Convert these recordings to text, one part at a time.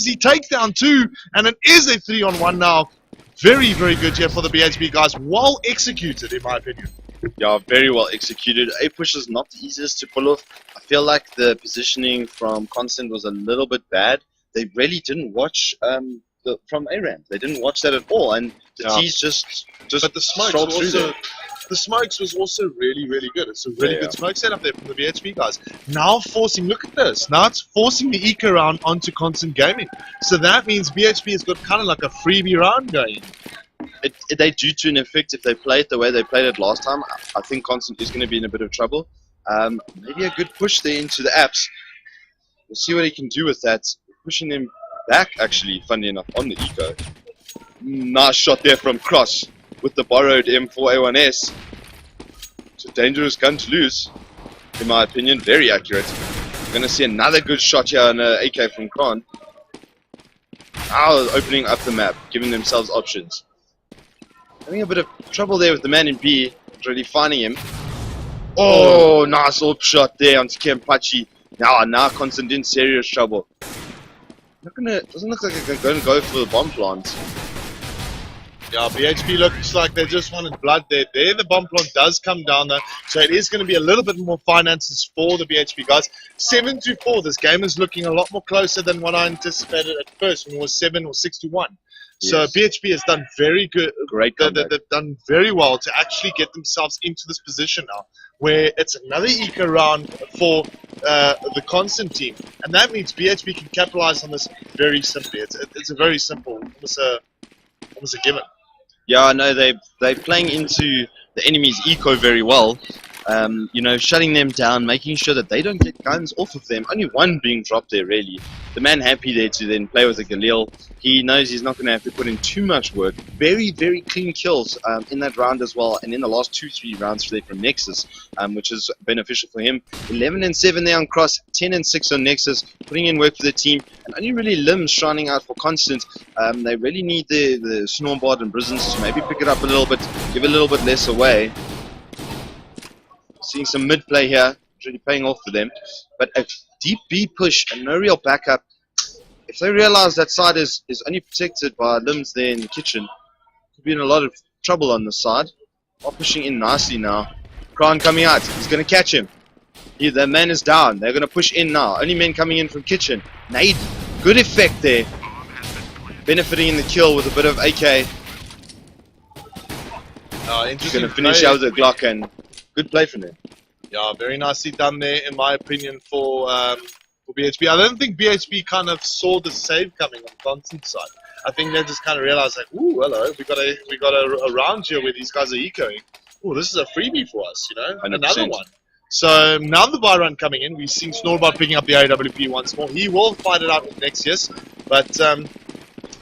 easy takedown too, and it is a 3-on-1 now. Very, very good here for the BHB guys. Well executed, in my opinion. Yeah, very well executed. A push is not the easiest to pull off. I feel like the positioning from Constant was a little bit bad. They really didn't watch from A-ramp. They didn't watch that at all, and the T's just but the smokes strolled through also, there. the smokes was also really, really good. It's a really good smoke setup there from the BHB guys. Now forcing, look at this. Now it's forcing the eco round onto Constant Gaming. So that means BHB has got kind of like a freebie round going. They do to an effect if they play it the way they played it last time. I think Constant is going to be in a bit of trouble. Maybe a good push there into the apps. We'll see what he can do with that. Pushing them back, actually, funny enough, on the eco. Nice shot there from Cross with the borrowed M4A1S. It's a dangerous gun to lose, in my opinion. Very accurate. We're going to see another good shot here on AK from Khan. Now opening up the map, giving themselves options. Having a bit of trouble there with the man in B, really finding him. Oh, nice AWP shot there onto Kempachi. Now Constant in serious trouble. Doesn't look like they're going to go for the bomb plant. Yeah, BHB looks like they just wanted blood there. There the bomb plant does come down though, so it is going to be a little bit more finances for the BHB guys. 7-4, this game is looking a lot more closer than what I anticipated at first when it was 7 or 6-1. So BHB has done very good. Great comeback. They've done very well to actually get themselves into this position now, where it's another eco round for the Constant team, and that means BHB can capitalize on this very simply. It's a very simple, almost a given. Yeah, no, they're playing into the enemy's eco very well. You know, shutting them down, making sure that they don't get guns off of them. Only one being dropped there, really. The man happy there to then play with a Galil. He knows he's not going to have to put in too much work. Very, very clean kills in that round as well, and in the last 2-3 rounds there from Nexus, which is beneficial for him. 11-7 there on Cross, 10-6 on Nexus, putting in work for the team, and only really Limbs shining out for Constant. They really need the Snowboard and Brisons to maybe pick it up a little bit, give a little bit less away. Seeing some mid play here, really paying off for them. But a deep B push and no real backup. If they realize that side is only protected by Limbs there in the kitchen, could be in a lot of trouble on the side. Are pushing in nicely now. Kran coming out. He's going to catch him. The man is down. They're going to push in now. Only men coming in from kitchen. Nade. Good effect there. Benefiting in the kill with a bit of AK. He's going to finish out with a Glock, and good play from him. Yeah, very nicely done there, in my opinion, for BHB. I don't think BHB kind of saw the save coming on Constant's side. I think they just kind of realized, like, ooh, hello, we got a round here where these guys are ecoing. Ooh, this is a freebie for us, you know, 100%. Another one. So now the buy run coming in, we've seen Snorbot picking up the AWP once more. He will fight it out with Nexius, but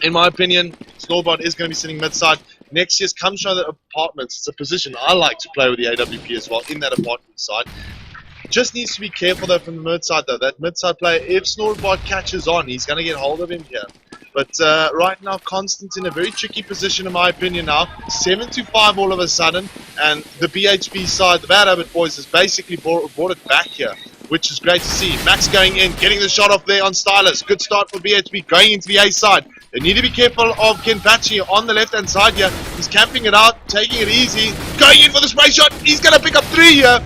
in my opinion, Snorbot is going to be sitting mid-side. Nexius comes from the apartments. It's a position I like to play with the AWP as well, in that apartment side. Just needs to be careful though from the mid side though. That mid side player, if Snorbot catches on, he's going to get hold of him here. But right now, Constant's in a very tricky position in my opinion now. 7-5 all of a sudden, and the BHB side, the Bad Habit boys, has basically brought it back here, which is great to see. Max going in, getting the shot off there on Stylus. Good start for BHB, going into the A side. They need to be careful of Kenpachi on the left-hand side here. He's camping it out, taking it easy. Going in for the spray shot. He's going to pick up 3 here.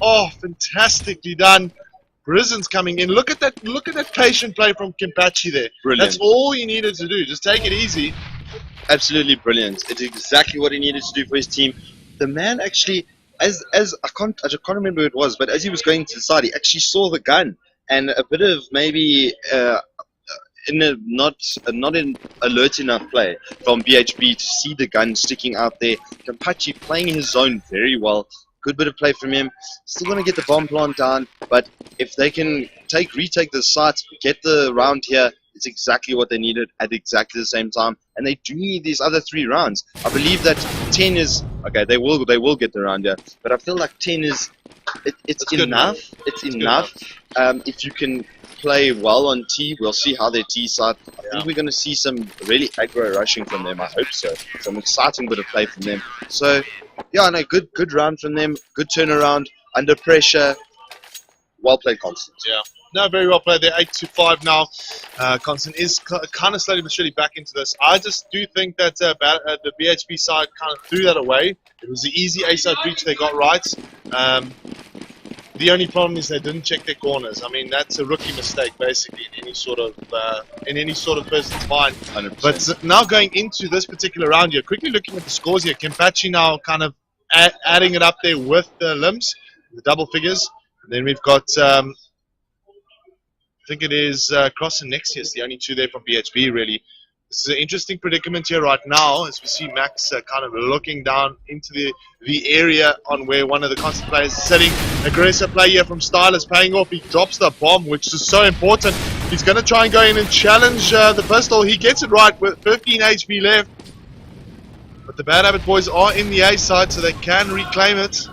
Oh, fantastically done. Brison's coming in. Look at that patient play from Kenpachi there. Brilliant. That's all he needed to do. Just take it easy. Absolutely brilliant. It's exactly what he needed to do for his team. The man actually, as I can't remember who it was, but as he was going to the side, he actually saw the gun, and a bit of maybe not in alert enough play from BHB to see the gun sticking out there. Kenpachi playing his zone very well. Good bit of play from him. Still going to get the bomb plant down, but if they can retake the site, get the round here, it's exactly what they needed at exactly the same time. And they do need these other 3 rounds. I believe that 10 is okay. They will get the round here, but I feel like 10 is it's enough. It's enough. If you can play well on T, we'll see how their T side. I think we're going to see some really aggro rushing from them. I hope so. Some exciting bit of play from them. So yeah, no, good round from them. Good turnaround under pressure. Well played, Constant. Yeah. No, very well played. They're 8-5 now. Constant is kind of slowly but surely back into this. I just do think that the BHB side kind of threw that away. It was the easy A-side breach they got right. The only problem is they didn't check their corners. I mean, that's a rookie mistake, basically, in any sort of person's mind. 100%. But now going into this particular round here, quickly looking at the scores here, Kempachi now kind of adding it up there with the limbs, the double figures. And then we've got, I think it is Cross and Nexius, the only two there from BHB, really. This is an interesting predicament here right now as we see Max kind of looking down into the area on where one of the constant players is sitting. Aggressive play here from Stylus paying off. He drops the bomb, which is so important. He's going to try and go in and challenge the pistol. He gets it right with 15 HP left. But the Bad Habit boys are in the A side, so they can reclaim it.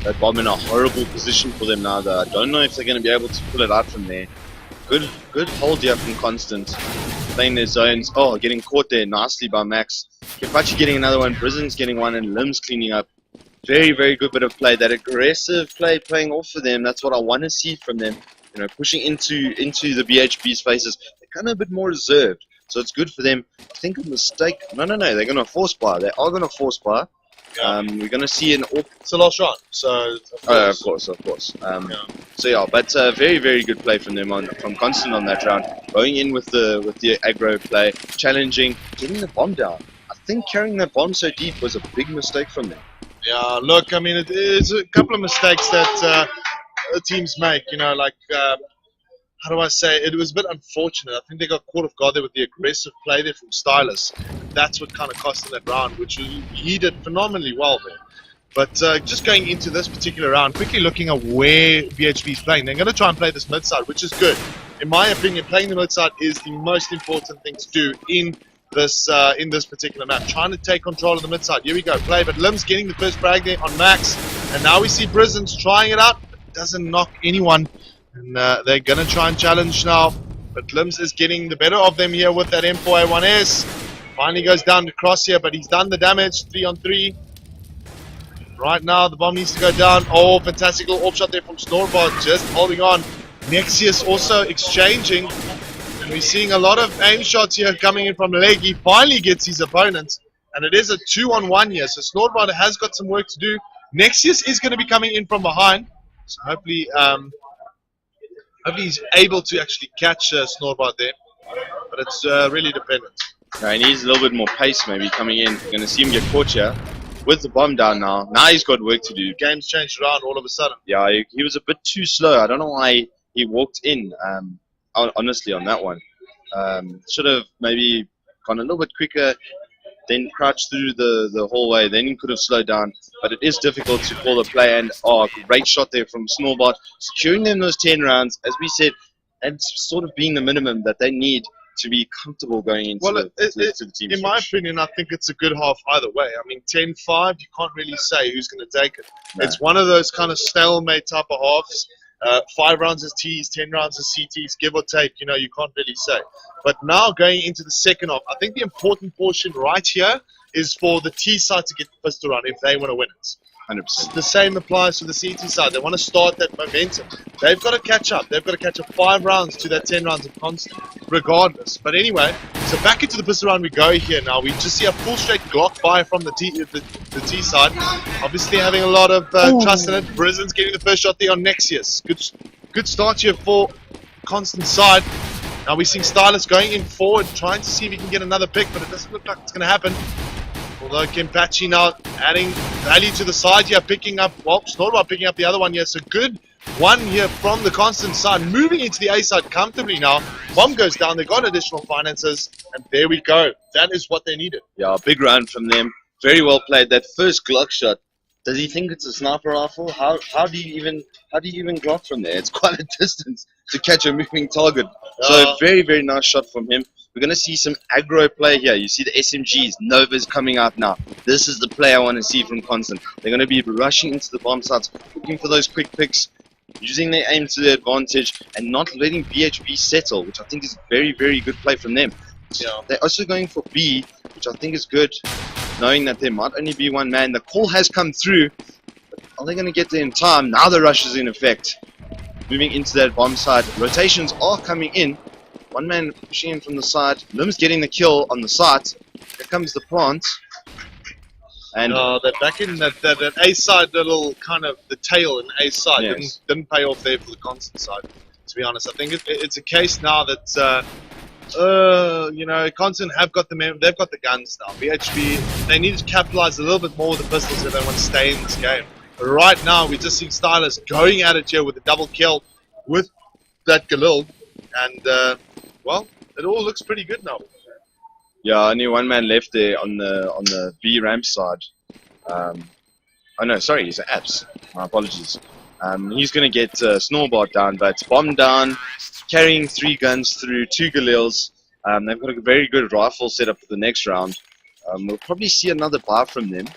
That bomb in a horrible position for them now, though. I don't know if they're going to be able to pull it out from there. Good hold here from Constant. Playing their zones. Oh, getting caught there nicely by Max. Kempachi getting another one. Prison's getting one, and Limbs cleaning up. Very, very good bit of play. That aggressive play playing off for them. That's what I want to see from them. You know, pushing into the BHB spaces. They're kind of a bit more reserved, so it's good for them. I think a mistake. No. They're going to force bar. They are going to force bar. Yeah. We're going to see an. It's the last round, so Of course. Yeah. So yeah, but very, very good play from them from Constant on that round. Going in with the aggro play, challenging, getting the bomb down. I think carrying that bomb so deep was a big mistake from them. Yeah, look, I mean, it is a couple of mistakes that teams make. You know, like how do I say? It was a bit unfortunate. I think they got caught off guard there with the aggressive play there from Stylus. That's what kind of cost them that round, which he did phenomenally well there. But just going into this particular round, quickly looking at where BHB is playing, they're going to try and play this mid side, which is good. In my opinion, playing the mid side is the most important thing to do in this particular map. Trying to take control of the mid side. Here we go, play, but Limbs getting the first frag there on Max, and now we see Prisons trying it out. It doesn't knock anyone, and they're going to try and challenge now. But Limbs is getting the better of them here with that M4A1S. Finally goes down to Cross here, but he's done the damage. 3-on-3. Right now, the bomb needs to go down. Oh, fantastic little off shot there from Snorbot, just holding on. Nexius also exchanging. And we're seeing a lot of aim shots here coming in from Leg. He finally gets his opponent. And it is a 2-on-1 here. So Snorbot has got some work to do. Nexius is going to be coming in from behind. So hopefully he's able to actually catch Snorbot there. But it's really dependent. Yeah, he needs a little bit more pace maybe coming in. You're going to see him get caught here. With the bomb down now. Now he's got work to do. Game's changed around all of a sudden. Yeah, he was a bit too slow. I don't know why he walked in, honestly, on that one. Should have maybe gone a little bit quicker, then crouched through the whole way. Then he could have slowed down. But it is difficult to call the play. And, great shot there from Snorbot. Securing them those 10 rounds, as we said, and sort of being the minimum that they need to be comfortable going into the team. In my opinion, I think it's a good half either way. I mean, 10-5, you can't really say who's going to take it. No. It's one of those kind of stalemate type of halves. 5 rounds as T's, 10 rounds as CTs, give or take. You know, you can't really say. But now going into the second half, I think the important portion right here is for the T side to get the pistol run if they want to win it. 100%. The same applies to the CT side. They want to start that momentum. They've got to catch up. They've got to catch up 5 rounds to that 10 rounds of constant, regardless. But anyway, so back into the pistol round we go here now. We just see a full straight Glock fire from the T side. Obviously having a lot of trust in it. Brisbane's getting the first shot there on Nexius. Good start here for constant side. Now we're seeing Stylus going in forward, trying to see if he can get another pick, but it doesn't look like it's going to happen. Although Kempachi now adding value to the side here, picking up, Snorbot picking up the other one here. So good one here from the constant side, moving into the A side comfortably now. Bomb goes down, they got additional finances, and there we go. That is what they needed. Yeah, big round from them. Very well played. That first Glock shot. Does he think it's a sniper rifle? How do you even Glock from there? It's quite a distance to catch a moving target. So very, very nice shot from him. We're going to see some aggro play here. You see the SMGs. Nova's coming out now. This is the play I want to see from Constant. They're going to be rushing into the bomb sites, looking for those quick picks, using their aim to their advantage, and not letting BHB settle, which I think is very, very good play from them. Yeah. They're also going for B, which I think is good, knowing that there might only be one man. The call has come through. But are they going to get there in time? Now the rush is in effect. moving into that bomb side. Rotations are coming in. One man pushing in from the side. Lim's getting the kill on the site. Here comes the plant. And they're back in that A side little kind of the tail in A side yes. didn't pay off there for the constant side. To be honest, I think it's a case now that Constant have got they've got the guns now. BHB, they need to capitalize a little bit more with the pistols if they want to stay in this game. But right now, we're just seeing Stylus going at it here with a double kill with that Galil, and well, it all looks pretty good now. Yeah, only one man left there on the B ramp side. Oh no, sorry, he's at apps. My apologies. He's going to get Snowbart down, but Bomb down, carrying 3 guns through 2 Galils. They've got a very good rifle setup for the next round. We'll probably see another buy from them,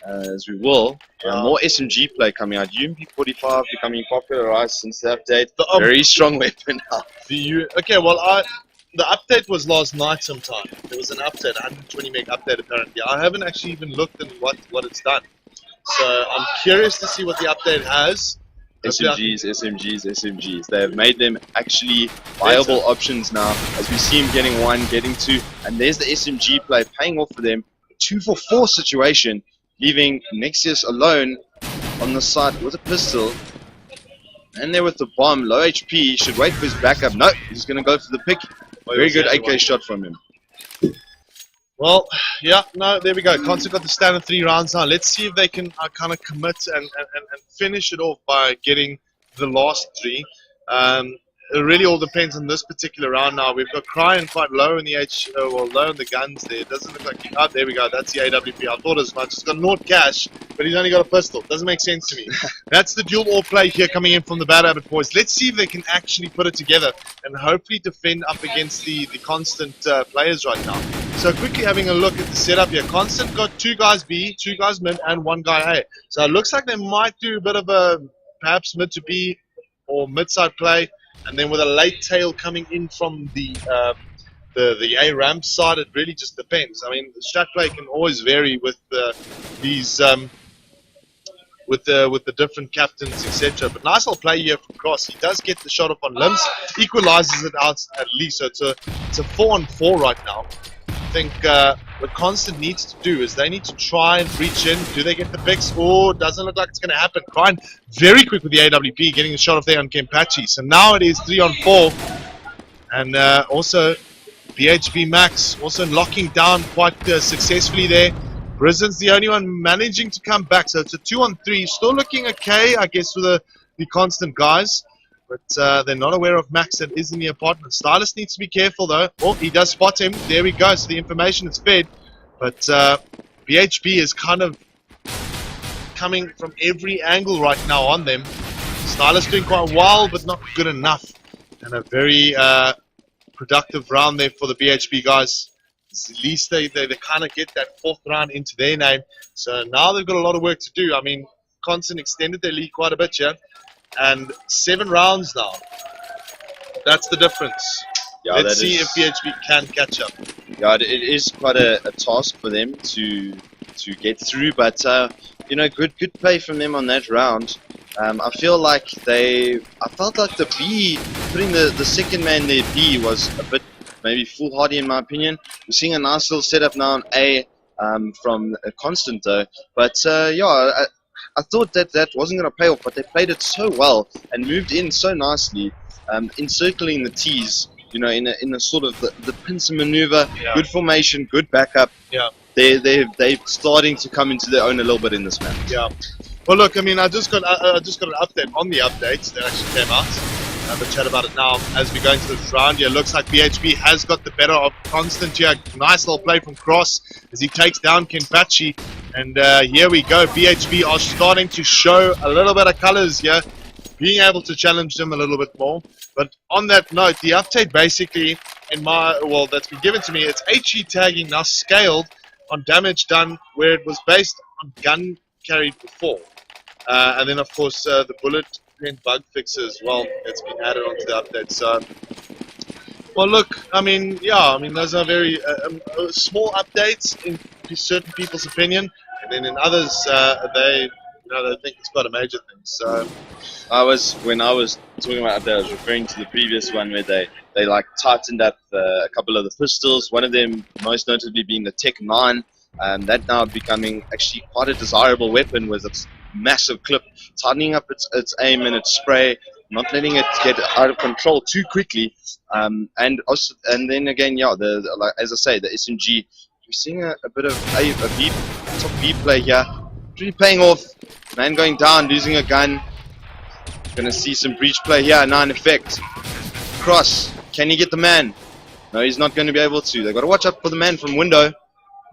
as we will. More SMG play coming out. UMP-45 becoming popularized since the update. Very strong weapon now. Okay, well, the update was last night sometime. There was an update, 120 meg update apparently. I haven't actually even looked at what it's done. So I'm curious to see what the update has. SMGs. They have made them actually viable options now. As we see him getting 1, getting 2, and there's the SMG play paying off for them. 2-for-4 situation, leaving Nexius alone on the side with a pistol. And there with the bomb, low HP, should wait for his backup. No, he's going to go for the pick. Very good AK shot from him. Well, yeah, no, there we go. Constant got the standard 3 rounds now. Let's see if they can kind of commit and finish it off by getting the last 3. It really all depends on this particular round now. We've got Cryan quite low in the low in the guns there. It doesn't look like there we go. That's the AWP. I thought as much. He's got 0 cash, but he's only got a pistol. Doesn't make sense to me. That's the dual all play here coming in from the Bad Habit boys. Let's see if they can actually put it together and hopefully defend up against the constant players right now. So quickly having a look at the setup here. Constant got 2 guys B, 2 guys mid, and 1 guy A. So it looks like they might do a bit of a perhaps mid to B or mid side play. And then with a late tail coming in from the A ramp side, it really just depends. I mean, the strat play can always vary with these with the different captains, etc. But nice little play here from Cross. He does get the shot up on Limbs, equalizes it out at least. So it's a 4-on-4 right now. I think what Constant needs to do is they need to try and reach in. Do they get the picks? Oh, doesn't look like it's going to happen. Cryan very quick with the AWP, getting a shot off there on Kempachi. So now it is 3-on-4. And also BHB Max also locking down quite successfully there. Brisen's the only one managing to come back. So it's a 2-on-3. Still looking okay, I guess, with the Constant guys. But they're not aware of Max that is in the apartment. Stylus needs to be careful though. Oh, he does spot him. There we go. So the information is fed. But BHB is kind of coming from every angle right now on them. Stylus doing quite well, but not good enough. And a very productive round there for the BHB guys. At least they kind of get that 4th round into their name. So now they've got a lot of work to do. I mean, Constant extended their lead quite a bit here. And 7 rounds now. That's the difference. Yeah, let's see if BHB can catch up. Yeah, it is quite a task for them to get through, but good play from them on that round. I feel like I felt like the B, putting the second man there, B, was a bit maybe foolhardy in my opinion. We're seeing a nice little setup now on A from a Constant though, but I thought that wasn't going to pay off, but they played it so well and moved in so nicely, encircling the T's, in a sort of the pincer maneuver, good formation, good backup. Yeah. They're starting to come into their own a little bit in this match. Yeah. Well, look, I mean, I just got an update on the updates that actually came out. Have a chat about it now as we go into this round here. Looks like BHB has got the better of Constant here. Nice little play from Cross as he takes down Kempachi. And here we go. BHB are starting to show a little bit of colors here, being able to challenge them a little bit more. But on that note, the update basically, that's been given to me, it's HE tagging now scaled on damage done where it was based on gun carried before. And then, of course, the bullet print bug fixes as well. It's been added onto the update. So, well, look, I mean, those are very small updates in certain people's opinion. And then in others, they They think it's quite a major thing. So When I was talking about that, I was referring to the previous one where they like tightened up a couple of the pistols. One of them, most notably, being the Tech 9. That now becoming actually quite a desirable weapon with its massive clip, tightening up its aim and its spray, not letting it get out of control too quickly. And then again, yeah, like, as I say, the SMG. We're seeing a bit of a B, top B play here. Really paying off. Man going down, losing a gun. Gonna see some breach play here now in effect. Cross. Can he get the man? No, he's not going to be able to. They've got to watch out for the man from window.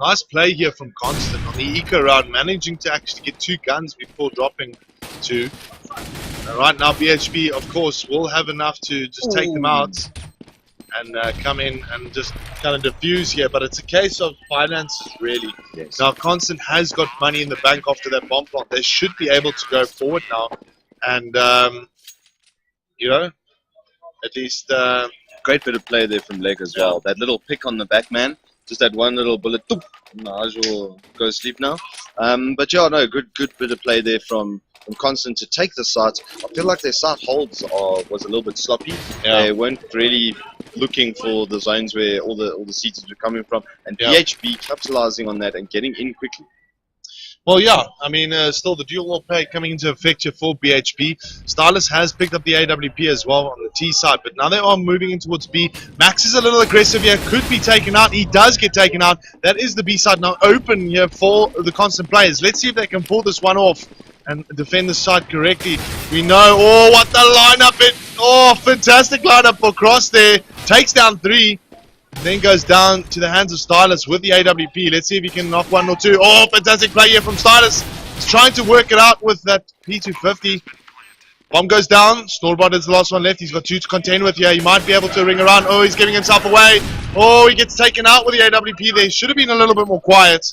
nice play here from Constant on the eco round, managing to actually get 2 guns before dropping 2. And right now, BHB, of course, will have enough to just take them out and come in and just kind of diffuse here. But it's a case of finances, really. Yes. Now, Constant has got money in the bank after that bomb plant. They should be able to go forward now. And, at least... Great bit of play there from Leg as well. That little pick on the back man. Just that one little bullet. Naj will go to sleep now. But yeah, no, good bit of play there from Constant to take the site. I feel like their site holds was a little bit sloppy. Yeah. They weren't really looking for the zones where all the seeds were coming from. And Yeah. BHB capitalizing on that and getting in quickly. Well, yeah, I mean, still the dual wall pay coming into effect here for BHB. Stylus has picked up the AWP as well on the T side, but now they are moving in towards B. Max is a little aggressive here, could be taken out. He does get taken out. That is the B side now open here for the Constant players. Let's see if they can pull this one off and defend the side correctly. We know, what the lineup is. Fantastic lineup for Cross there. Takes down 3. Then goes down to the hands of Stylus with the AWP. Let's see if he can knock 1 or 2. Fantastic play here from Stylus. He's trying to work it out with that P250. Bomb goes down. Snorbot is the last one left. He's got 2 to contend with here. He might be able to ring around. He's giving himself away. He gets taken out with the AWP there. Should have been a little bit more quiet.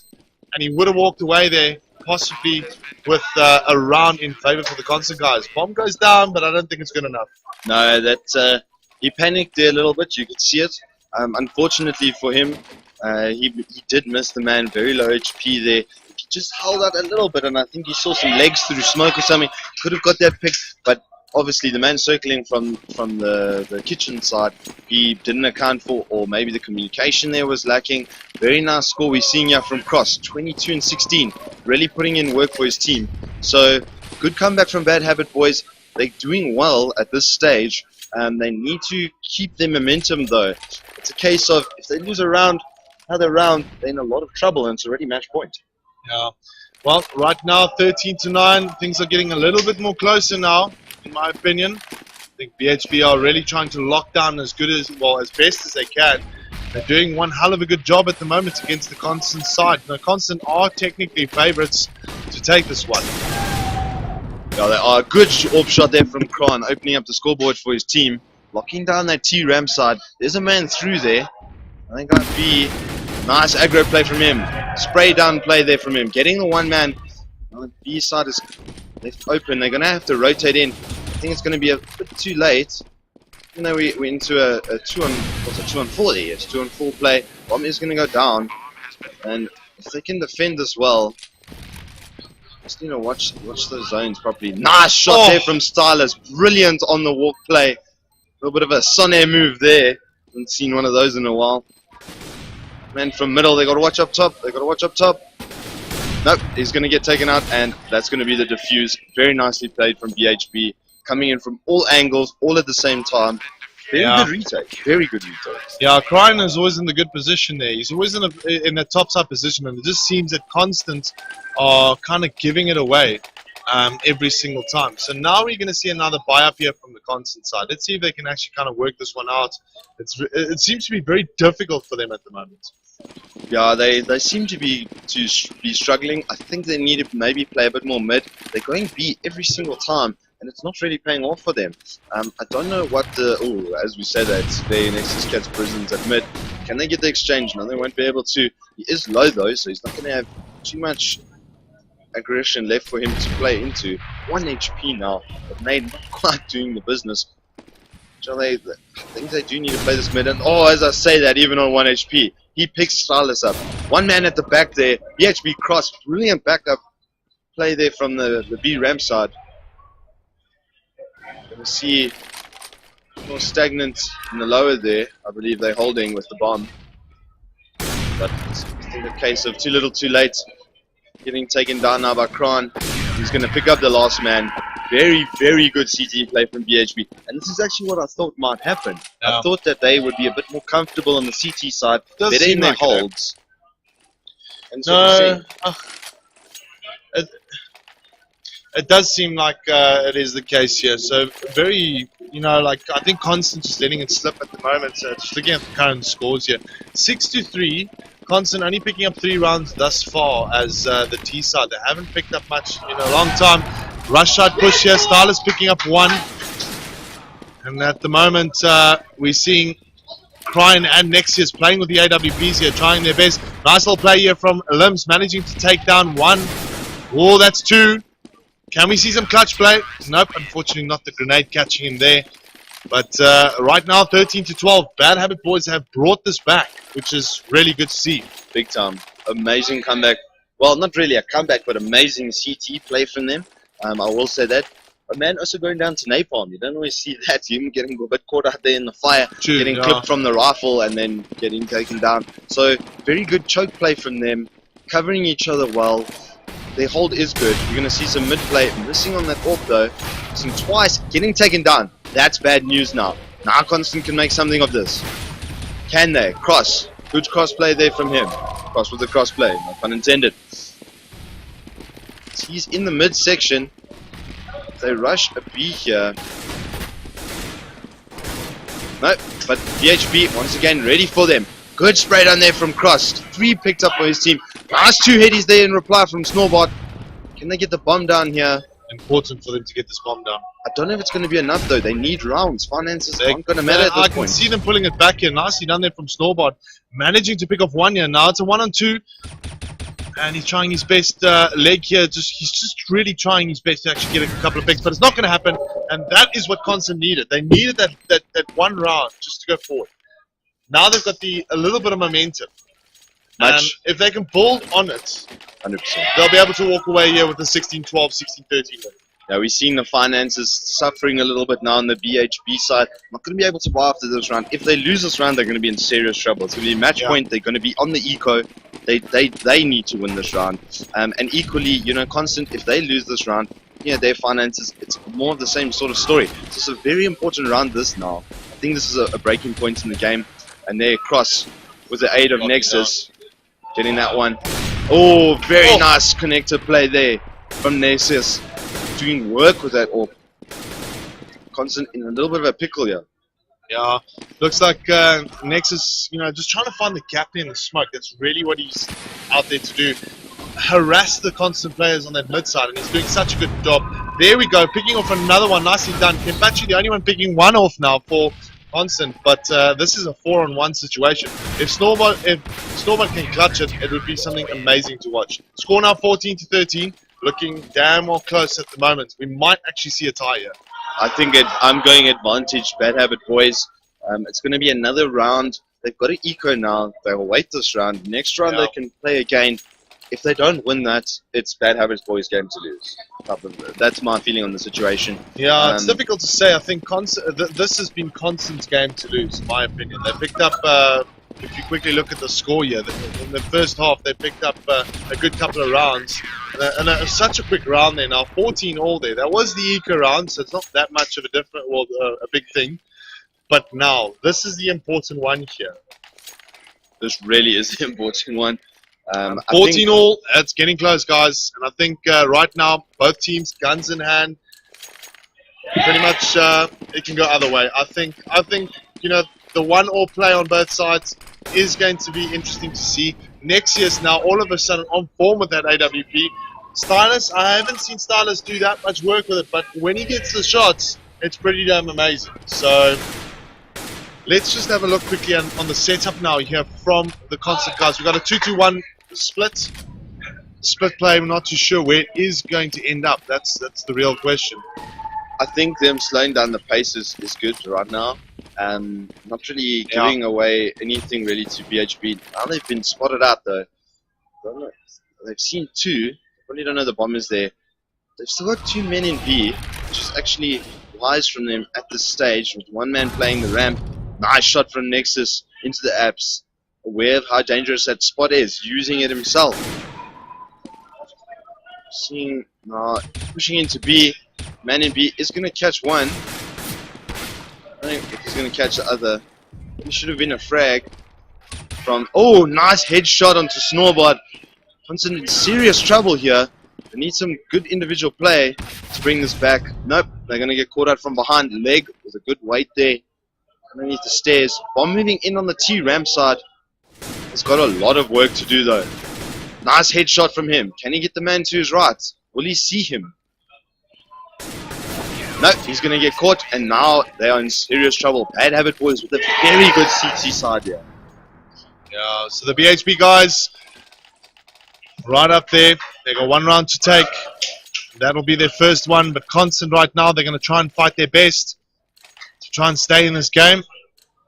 And he would have walked away there, possibly with a round in favor for the Constant guys. Bomb goes down, but I don't think it's good enough. No, that he panicked there a little bit. You could see it. Unfortunately for him, he did miss the man. Very low HP there. He just held out a little bit, and I think he saw some legs through smoke or something. Could have got that pick, but obviously the man circling from the kitchen side, he didn't account for, or maybe the communication there was lacking. Very nice score we're seeing here from Cross, 22 and 16, really putting in work for his team. So good comeback from Bad Habit, boys. They're doing well at this stage. They need to keep their momentum, though. It's a case of if they lose another round, they're in a lot of trouble, and it's already match point. Yeah. Well, right now, 13-9. Things are getting a little bit more closer now, in my opinion. I think BHB are really trying to lock down as best as they can. They're doing one hell of a good job at the moment against the Constant side. The Constant are technically favourites to take this one. Yeah, they are. A good off shot there from Kron, opening up the scoreboard for his team. Locking down that T-Ram side. There's a man through there. I think that'd be nice aggro play from him. Spray down play there from him. Getting the one man. Now the B side is left open. They're going to have to rotate in. I think it's going to be a bit too late. You know, we're into a 2-on-4 there. It's 2-on-4 play. Bomb is going to go down. And if they can defend this well, just watch those zones properly. Nice shot there from Stylus. Brilliant on the walk play. A little bit of a Sonair move there. Haven't seen one of those in a while. Man from middle, they got to watch up top. Nope, he's going to get taken out, and that's going to be the defuse. Very nicely played from BHB. Coming in from all angles, all at the same time. Very good retake. Very good retake. Yeah, Kryan is always in the good position there. He's always in a top side position, and it just seems that Constant are kind of giving it away every single time. So now we're going to see another buy up here from the Constant side. Let's see if they can actually kind of work this one out. It seems to be very difficult for them at the moment. Yeah, they seem to be struggling. I think they need to maybe play a bit more mid. They're going B every single time, and it's not really paying off for them. I don't know what as we said that their Nexus Cats prisons at mid. Can they get the exchange? No, they won't be able to. He is low though, so he's not going to have too much aggression left for him to play into. 1 HP now, but Nade not quite doing the business. I think they do need to play this mid, and as I say that, even on 1 HP, he picks Stylus up. One man at the back there, BHB Cross, brilliant backup play there from the B ramp side. Gonna see more stagnant in the lower there. I believe they're holding with the bomb. But it's I think a case of too little too late. Getting taken down now by Kran. He's going to pick up the last man. Very, very good CT play from BHB. And this is actually what I thought might happen. I thought that they would be a bit more comfortable on the CT side, better in their holds. And so it does seem like it is the case here. So very, like I think Constant just letting it slip at the moment. So just looking at the current scores here, 6-3. Constant only picking up 3 rounds thus far as the T side. They haven't picked up much in a long time. Rush side push here. Starless picking up 1. And at the moment, we're seeing Cryan and Nexius playing with the AWPs here, trying their best. Nice little play here from Limbs, managing to take down 1. Oh, that's 2. Can we see some clutch play? Nope, unfortunately not the grenade catching him there. But right now, 13-12. Bad Habit Boys have brought this back, which is really good to see. Big time. Amazing comeback. Well, not really a comeback, but amazing CT play from them. I will say that. A man also going down to napalm. You don't always see that. Him getting a bit caught out there in the fire, getting clipped from the rifle, and then getting taken down. So, very good choke play from them. Covering each other well. Their hold is good. You're going to see some mid play. Missing on that AWP though. Missing twice. Getting taken down. That's bad news now. Now Constant can make something of this. Can they? Cross. Good cross play there from him. Cross with the cross play. No pun intended. He's in the mid section. They rush a B here. No, but BHB once again ready for them. Good spray down there from Cross. 3 picked up for his team. Nice 2 headies there in reply from Snowbot. Can they get the bomb down here? Important for them to get this bomb down. I don't know if it's going to be enough though. They need rounds. Finances aren't going to matter at this point. I can see them pulling it back here. Nicely done there from Snowbot. Managing to pick off 1 here. Now it's a 1-on-2. And he's trying his best leg here. He's just really trying his best to actually get a couple of picks. But it's not going to happen. And that is what Constant needed. They needed that 1 round just to go forward. Now they've got a little bit of momentum. And if they can build on it, 100%. They'll be able to walk away here with a 16-12, 16-13. Yeah, we've seen the finances suffering a little bit now on the BHB side. Not going to be able to buy after this round. If they lose this round, they're going to be in serious trouble. It's going to be match point. They're going to be on the eco. They need to win this round. And equally, Constant, if they lose this round, their finances, it's more of the same sort of story. So it's a very important round this now. I think this is a breaking point in the game. And there, Cross, with the aid of Nexus, getting that one. Oh, very nice connector play there from Nexus. Doing work with that AWP. Constant in a little bit of a pickle here. Yeah, looks like Nexus, just trying to find the gap in the smoke. That's really what he's out there to do. Harass the Constant players on that mid side, and he's doing such a good job. There we go, picking off another one. Nicely done. Kenpachi, the only one picking 1 off now for Constant, but this is a 4-on-1 situation. If Snowball can clutch it, it would be something amazing to watch. Score now 14-13. Looking damn well close at the moment. We might actually see a tie here. I think I'm going advantage, Bad Habit Boys. It's going to be another round. They've got an eco now. They'll wait this round. Next round they can play again. If they don't win that, it's Bad Habit Boys' game to lose. That's my feeling on the situation. Yeah, it's difficult to say. I think this has been Constant's game to lose, in my opinion. They picked up, if you quickly look at the score here, in the first half they picked up a good couple of rounds. And such a quick round there now, 14 all there. That was the eco round, so it's not that much of a big thing. But now, this is the important one here. This really is the important one. 14 all, it's getting close, guys. And I think right now, both teams, guns in hand, pretty much it can go either way. I think the 1-all play on both sides is going to be interesting to see. Nexius now all of a sudden on form with that AWP. Stylus, I haven't seen Stylus do that much work with it, but when he gets the shots, it's pretty damn amazing. So let's just have a look quickly on the setup now here from the Constant guys. We've got a 2-2-1 split play. We're not too sure where it is going to end up. That's the real question. I think them slowing down the pace is good right now. Not really giving away anything really to BHB. Now they've been spotted out though. They've seen 2. probably don't know the bomb is there. They've still got 2 men in B, which is actually wise from them at this stage, with 1 man playing the ramp. Nice shot from Nexus into the apps. Aware of how dangerous that spot is, using it himself. Seeing now, pushing into B. Man in B is going to catch one. I don't think if he's going to catch the other. He should have been a frag from. Oh, nice headshot onto Snorbot. Constant in serious trouble here. They need some good individual play to bring this back. Nope, they're going to get caught out from behind. Leg with a good weight there. Underneath the stairs. Bomb moving in on the T ramp side. He's got a lot of work to do though. Nice headshot from him. Can he get the man to his right? Will he see him? No, he's going to get caught, and now they are in serious trouble. Bad Habit Boys with a very good CT side here. Yeah, so the BHB guys, right up there. They got 1 round to take. That'll be their first one, but Constant right now, they're going to try and fight their best to try and stay in this game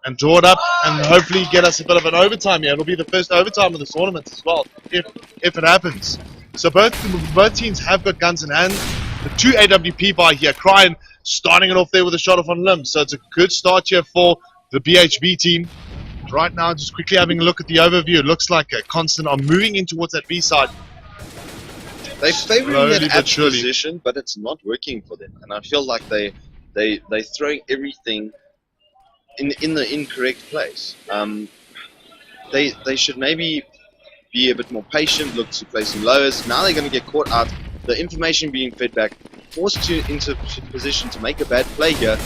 and draw it up and hopefully get us a bit of an overtime here. It'll be the first overtime of the tournament as well, if it happens. So both teams have got guns in hand. The 2 AWP by here, Cryan starting it off there with a shot off on limb. So it's a good start here for the BHB team. Right now, just quickly having a look at the overview, it looks like a Constant are moving in towards that B side. They're favoring that app surely. position, but it's not working for them. And I feel like they're throwing everything in the incorrect place. They should maybe be a bit more patient, look to play some lowers. Now they're going to get caught out. The information being fed back, forced into position to make a bad play here.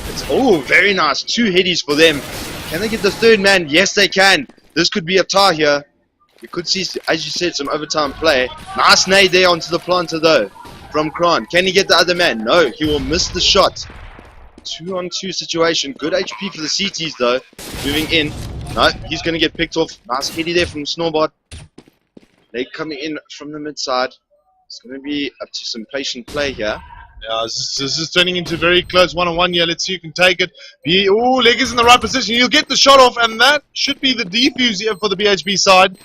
It's very nice. 2 headies for them. Can they get the 3rd man? Yes, they can. This could be a tie here. We could see, as you said, some overtime play. Nice nade there onto the planter though from Kron. Can he get the other man? No, he will miss the shot. 2-on-2 situation. Good HP for the CTs though. Moving in. No, he's going to get picked off. Nice heady there from Snorbot. Leg coming in from the mid side. It's going to be up to some patient play here. Yeah, this is turning into very close 1-on-1 here. Let's see who can take it. Leg is in the right position. He'll get the shot off, and that should be the defuse here for the BHB side.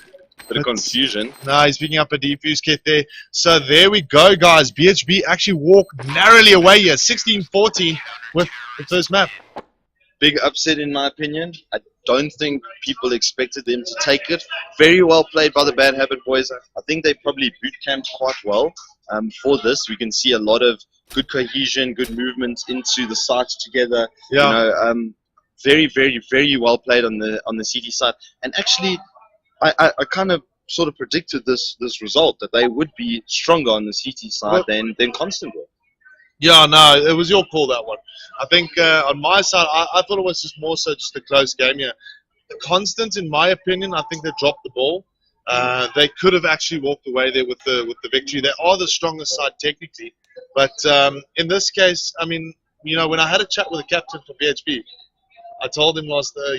Bit of confusion. No, he's picking up a defuse kit there. So there we go, guys. BHB actually walked narrowly away here. 16-14 with the first map. Big upset in my opinion. I don't think people expected them to take it. Very well played by the Bad Habit Boys. I think they probably boot camped quite well for this. We can see a lot of good cohesion, good movement into the sites together. Yeah. Very, very, very well played on the CT side. And actually, I kind of sort of predicted this result, that they would be stronger on the CT side than Constant were. Yeah, no, it was your call, that one. I think on my side, I thought it was just more so just a close game here. The Constant, in my opinion, I think they dropped the ball. They could have actually walked away there with the victory. They are the strongest side technically, but in this case, I mean, when I had a chat with the captain for BHB, I told him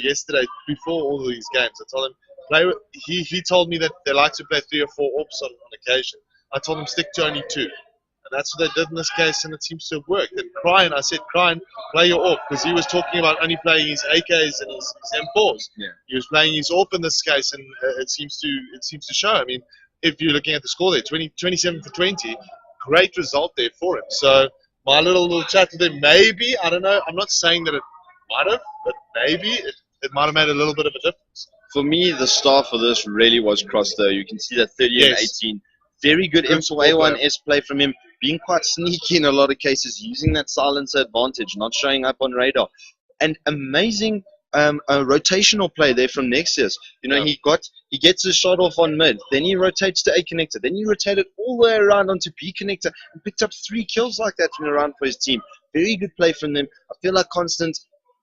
yesterday before all of these games, I told him he told me that they like to play 3 or 4 ops on occasion. I told him stick to only 2. And that's what they did in this case, and it seems to have worked. And I said, play your AWP, because he was talking about only playing his AKs and his M4s. Yeah. He was playing his AWP in this case, and it seems to show. I mean, if you're looking at the score there, 27 for 20, great result there for him. So my little chat with him, maybe, I don't know, I'm not saying that it might have, but maybe it might have made a little bit of a difference. For me, the star for this really was Cross, though. You can see that 30 and 18. Very good M4A1S play from him, being quite sneaky in a lot of cases, using that silencer advantage, not showing up on radar. And amazing rotational play there from Nexus. He gets his shot off on mid, then he rotates to A connector, then he rotated all the way around onto B connector and picked up 3 kills like that in a round for his team. Very good play from them. I feel like Constant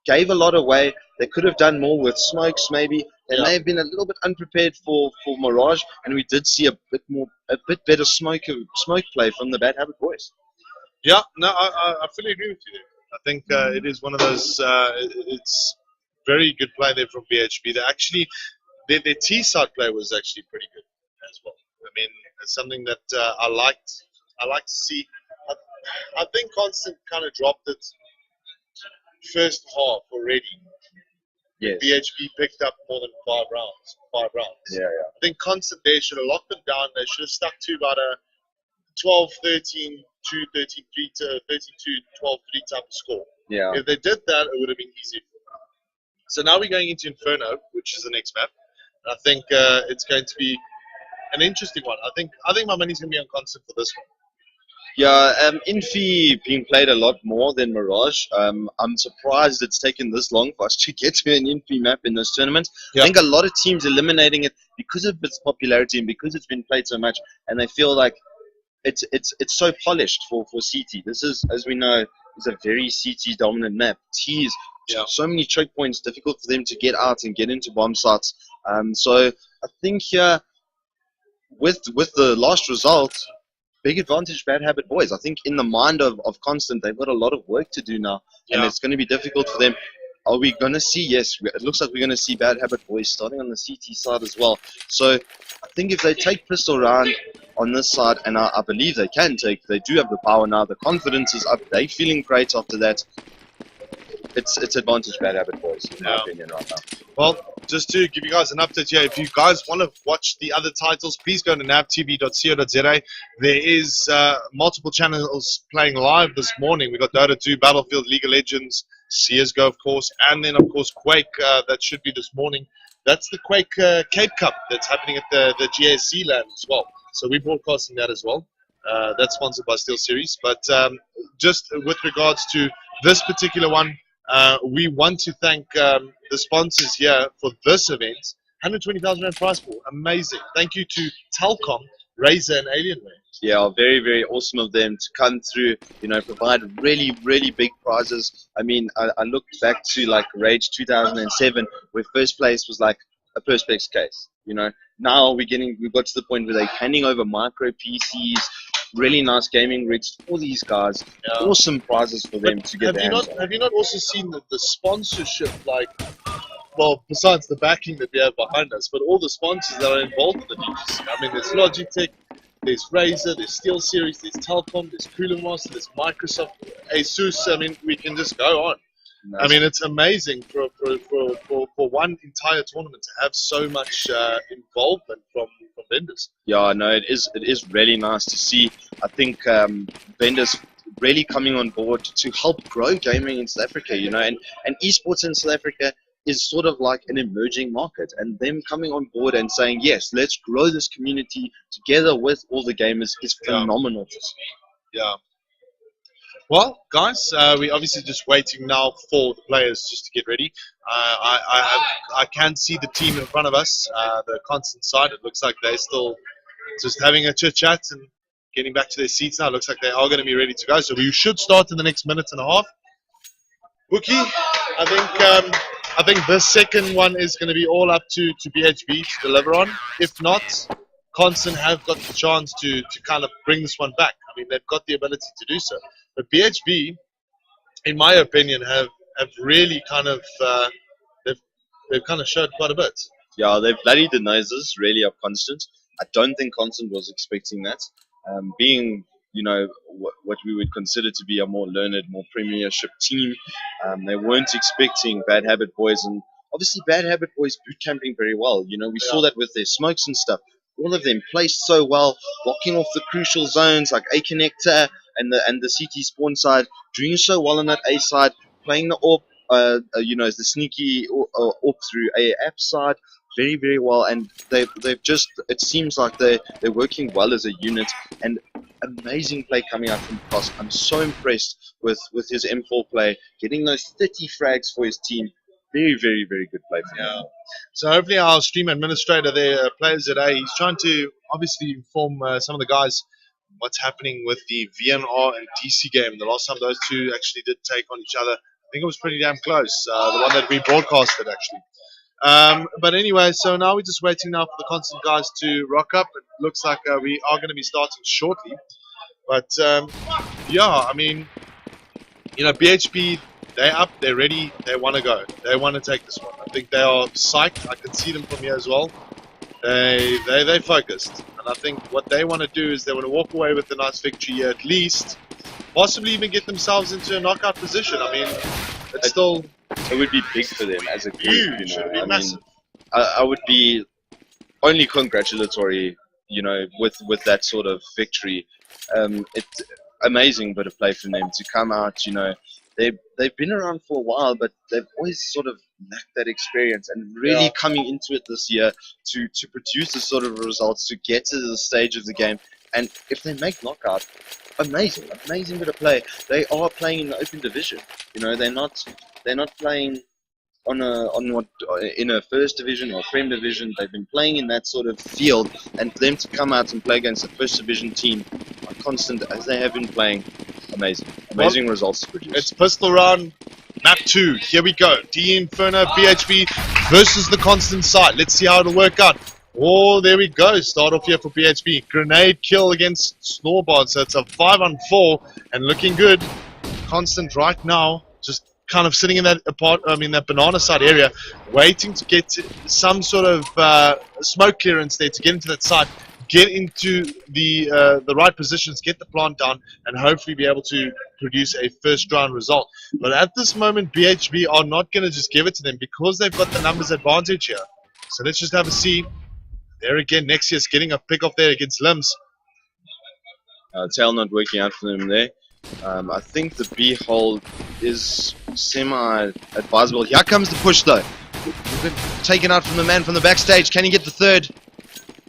gave a lot away. They could have done more with smokes maybe. They may have been a little bit unprepared for Mirage, and we did see a bit better smoke play from the Bad Habit Boys. Yeah, no, I fully agree with you there. I think it is one of those, it's very good play there from BHB. They actually, their T-side play was actually pretty good as well. I mean, it's something that I like to see. I think Constant kind of dropped it first half already. Yes. BHB picked up more than 5 rounds. Yeah. I think Constant there should have locked them down. They should have stuck to about 12, 13, 2, 13, 3, 13, 2, 12, 3 type of score. Yeah. If they did that, it would have been easy. So now we're going into Inferno, which is the next map. And I think it's going to be an interesting one. I think my money's going to be on Constant for this one. Yeah, Infi being played a lot more than Mirage. I'm surprised it's taken this long for us to get to an Infi map in this tournament. Yeah. I think a lot of teams eliminating it because of its popularity and because it's been played so much, and they feel like it's so polished for CT. This is, as we know, is a very CT dominant map. T is so many choke points, difficult for them to get out and get into bomb sites. So I think here with the last result, big advantage Bad Habit Boys. I think in the mind of Constant, they've got a lot of work to do now, and it's going to be difficult for them. Are we going to see? Yes, it looks like we're going to see Bad Habit Boys starting on the CT side as well. So I think if they take Pistol round on this side, and I believe they can take, they do have the power now. The confidence is up. They're feeling great after that. It's advantage Bad Habit Boys, in my opinion, right now. Well, just to give you guys an update here, if you guys want to watch the other titles, please go to navtv.co.za. There is multiple channels playing live this morning. We got Dota 2, Battlefield, League of Legends, CSGO, of course, and then, of course, Quake. That should be this morning. That's the Quake Cape Cup that's happening at the GSC land as well. So we're broadcasting that as well. That's sponsored by SteelSeries. But just with regards to this particular one, we want to thank the sponsors here for this event. 120,000 Rand prize pool. Amazing. Thank you to Telkom, Razer, and Alienware. Yeah, very, very awesome of them to come through, provide really, really big prizes. I mean, I looked back to like Rage 2007, where first place was like a Perspex case. Now we've got to the point where they're handing over micro PCs, really nice gaming rigs for these guys. Yeah. Awesome prizes for them to get their hands on. Have you not also seen the sponsorship, well, besides the backing that we have behind us, but all the sponsors that are involved in the DGC? I mean, there's Logitech, there's Razer, there's SteelSeries, there's Telkom, there's Cooler Master, there's Microsoft, Asus. I mean, we can just go on. I mean, it's amazing for one entire tournament to have so much involvement from vendors. Yeah, no, it is really nice to see. I think vendors really coming on board to help grow gaming in South Africa, and esports in South Africa is sort of like an emerging market, and them coming on board and saying, yes, let's grow this community together with all the gamers is phenomenal to see. Yeah. Well, guys, we're obviously just waiting now for the players just to get ready. I can see the team in front of us, the Constant side. It looks like they're still just having a chit-chat and getting back to their seats now. It looks like they are going to be ready to go. So we should start in the next minute and a half. Bookie, I think this second one is going to be all up to BHB to deliver on. If not, Constant have got the chance to kind of bring this one back. I mean, they've got the ability to do so. But BHB, in my opinion, have really kind of they've kind of showed quite a bit. Yeah, they've bloodied the noses really of Constant. I don't think Constant was expecting that. Being what we would consider to be a more learned, more premiership team, they weren't expecting Bad Habit Boys, and obviously Bad Habit Boys boot camping very well. We saw that with their smokes and stuff. All of them placed so well, blocking off the crucial zones like A connector and the CT spawn side, doing so well on that A side, playing the AWP, the sneaky AWP through A app side very, very well, and they've just, it seems like they're working well as a unit, and amazing play coming out from Cross. I'm so impressed with his M4 play, getting those 30 frags for his team. Very, very, very good play from him. So hopefully our stream administrator there, Players at A, he's trying to obviously inform some of the guys what's happening with the VNR and DC game. The last time those two actually did take on each other, I think it was pretty damn close. The one that we broadcasted actually. But anyway, so now we're just waiting now for the Constant guys to rock up. It looks like we are going to be starting shortly. But yeah, I mean, BHP, they're up, they're ready, they want to go. They want to take this one. I think they are psyched. I can see them from here as well. They focused. And I think what they want to do is they want to walk away with a nice victory here at least. Possibly even get themselves into a knockout position. I mean, it's still... It would be big for them as a group. Huge. It would be massive. I would be only congratulatory, with that sort of victory. It's amazing bit of play from them to come out. They've been around for a while, but they've always sort of lacked that experience, and really coming into it this year to produce this sort of results, to get to the stage of the game. And if they make knockout, amazing bit of play. They are playing in the open division. They're not playing in a first division or prem division. They've been playing in that sort of field, and for them to come out and play against a first division team constant as they have been playing, amazing results to produce. It's pistol round, map 2. Here we go. D Inferno BHB versus the constant side. Let's see how it'll work out. Oh, there we go. Start off here for BHB. Grenade kill against Snowball. So it's a 5-on-4 and looking good. Constant right now, just kind of sitting in that banana side area, waiting to get some sort of smoke clearance there to get into that side, get into the right positions, get the plant down, and hopefully be able to produce a first round result. But at this moment, BHB are not going to just give it to them because they've got the numbers advantage here. So let's just have a see. There again, Nexius getting a pick off there against Limbs. Tail not working out for them there. I think the B hold is semi-advisable. Here comes the push though. Taken out from the man from the backstage. Can he get the third?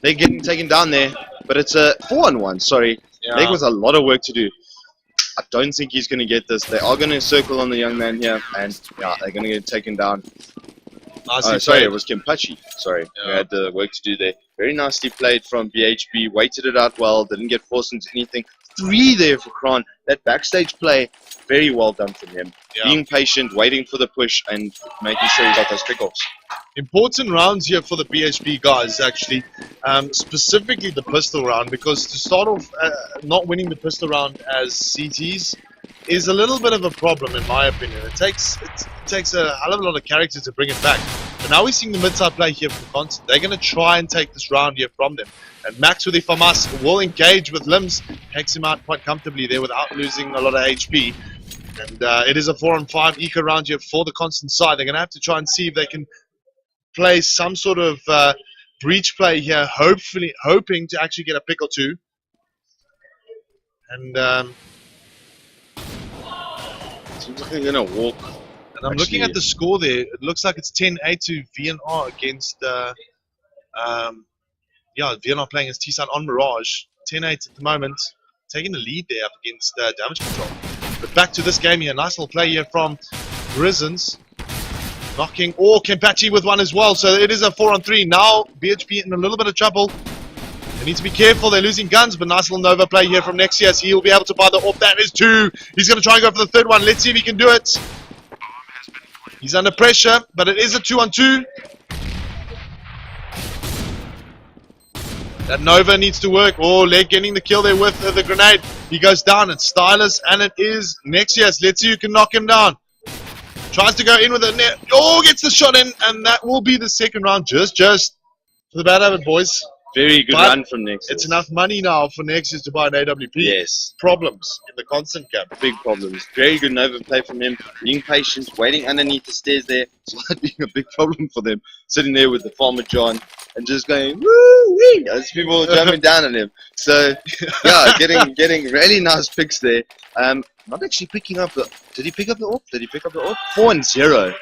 They're getting taken down there, but it's a 4-on-1. Sorry, Leg was a lot of work to do. I don't think he's going to get this. They are going to circle on the young man here, and they're going to get taken down. Sorry, it was Kimpachi. Sorry, we had the work to do there. Very nicely played from BHB. Waited it out well. Didn't get forced into anything. 3 there for Kron. That backstage play, very well done from him. Being patient, waiting for the push, and making sure he got those pickoffs. Important rounds here for the BHB guys, actually. Specifically the pistol round, because to start off not winning the pistol round as CTs is a little bit of a problem, in my opinion. It takes a hell of a lot of character to bring it back. But now we're seeing the mid-side play here from Constant. They're going to try and take this round here from them. And Max with the FAMAS will engage with Limbs. Takes him out quite comfortably there without losing a lot of HP. And it is a 4-on-5 eco round here for the Constant side. They're going to have to try and see if they can play some sort of breach play here, hoping to actually get a pick or two. And seems like they're going to walk. And I'm looking at the score there. It looks like it's 10-8 to VNR against VNR playing as T-Side on Mirage. 10-8 at the moment, taking the lead there up against Damage Control. But back to this game here. Nice little play here from Risens. Knocking, Kempachi with one as well. So it is a 4-on-3. Now BHB in a little bit of trouble. They need to be careful. They're losing guns, but nice little Nova play here from Nexius. He'll be able to buy the off. That is 2. He's going to try and go for the third one. Let's see if he can do it. He's under pressure, but it is a 2-on-2. That Nova needs to work. Leg getting the kill there with the grenade. He goes down. It's Stylus, and it is Nexius. Let's see who can knock him down. Tries to go in with it. Gets the shot in, and that will be the second round. Just for the bad habit, boys. Very good run from Nexus. It's enough money now for Nexus to buy an AWP. Yes. Problems in the constant camp. Big problems. Very good Nova play from him. Being patient, waiting underneath the stairs there. So that being a big problem for them. Sitting there with the Farmer John and just going, woo-wee, as people jumping down on him. So, getting really nice picks there. Not actually picking up the... Did he pick up the AWP? 4-0.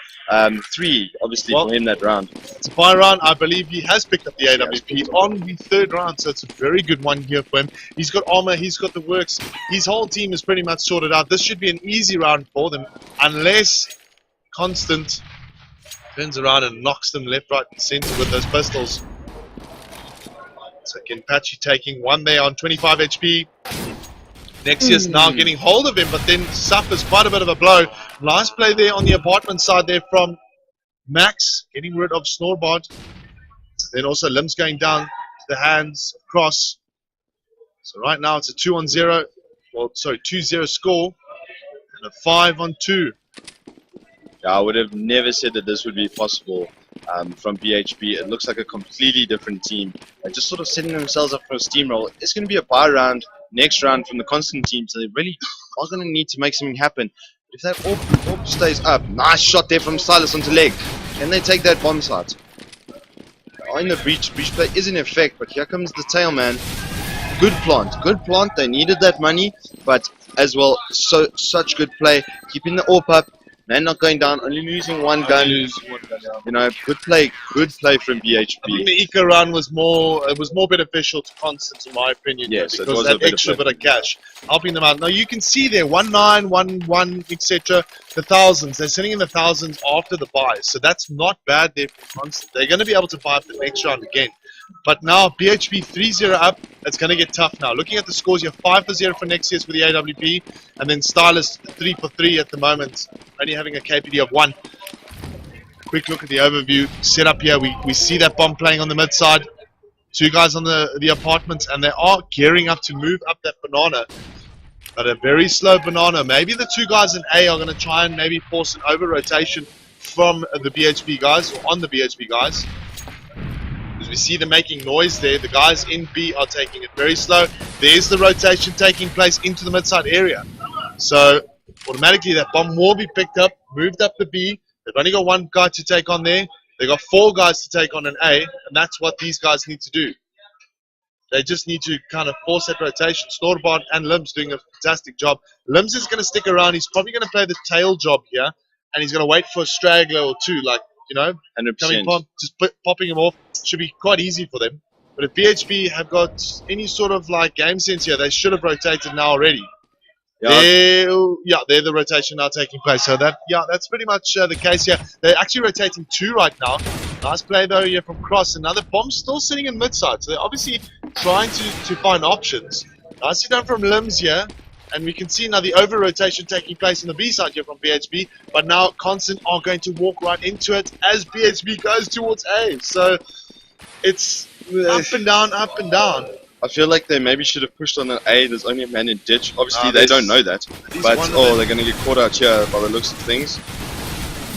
3, obviously, for him that round. It's a buy round. I believe he has picked up the AWP on the third round, so it's a very good one here for him. He's got armor, he's got the works. His whole team is pretty much sorted out. This should be an easy round for them, unless Constant turns around and knocks them left, right, and center with those pistols. So Kenpachi taking one there on 25 HP. Nexius now getting hold of him, but then suffers quite a bit of a blow. Nice play there on the apartment side there from Max, getting rid of Snorbot. Then also Limbs going down to the hands across. So right now it's a 2-0 score and a 5-on-2. I would have never said that this would be possible from BHB. It looks like a completely different team. They're just sort of setting themselves up for a steamroll. It's going to be a buy round. Next round from the Constant team, so they really are going to need to make something happen. If that AWP stays up, nice shot there from Silas onto leg. Can they take that bomb site? In the breach play is in effect, but here comes the tail man. good plant. They needed that money, but as well, such good play, keeping the AWP up, man not going down, only losing one gun. You know, good play from I think BHB. the eco run was more beneficial to Constant, in my opinion, Yes, it because was a that bit of extra play. bit of cash helping them out. Now you can see there 1-9, 1-1, etc. The thousands, they're sitting in the thousands after the buys, so that's not bad there for Constant. They're going to be able to buy up the next round again. But now BHB 3-0 up. It's going to get tough now. Looking at the scores, you're 5-0 for next year's for the AWP, and then Stylus 3-3 at the moment, only having a KPD of 1. Quick look at the overview setup here. We see that bomb playing on the mid side. Two guys on the apartments, and they are gearing up to move up that banana. But a very slow banana. Maybe the two guys in A are going to try and maybe force an over rotation from the BHB guys, or on the BHB guys. As we see them making noise there, the guys in B are taking it very slow. There's the rotation taking place into the mid side area. So automatically that bomb will be picked up, moved up the B. They've only got one guy to take on there. They've got 4 guys to take on an A, and that's what these guys need to do. They just need to kind of force that rotation. Snorbard and Limbs doing a fantastic job. Limbs is going to stick around. He's probably going to play the tail job here, and he's going to wait for a straggler or two, like, you know, 100%. just popping him off. Should be quite easy for them. But if BHB have got any sort of like game sense here, they should have rotated now already. They're the rotation now taking place. So that's pretty much the case here. They're actually rotating 2 right now. Nice play though here from Cross. Another bomb still sitting in mid side. So they're obviously trying to find options. Nicely done from Limbs here. And we can see now the over rotation taking place on the B side here from BHB. But now Constant are going to walk right into it as BHB goes towards A. So it's up and down, up and down. I feel like they maybe should have pushed on an A. There's only a man in ditch. Obviously, they don't know that. But, they're going to get caught out here by the looks of things.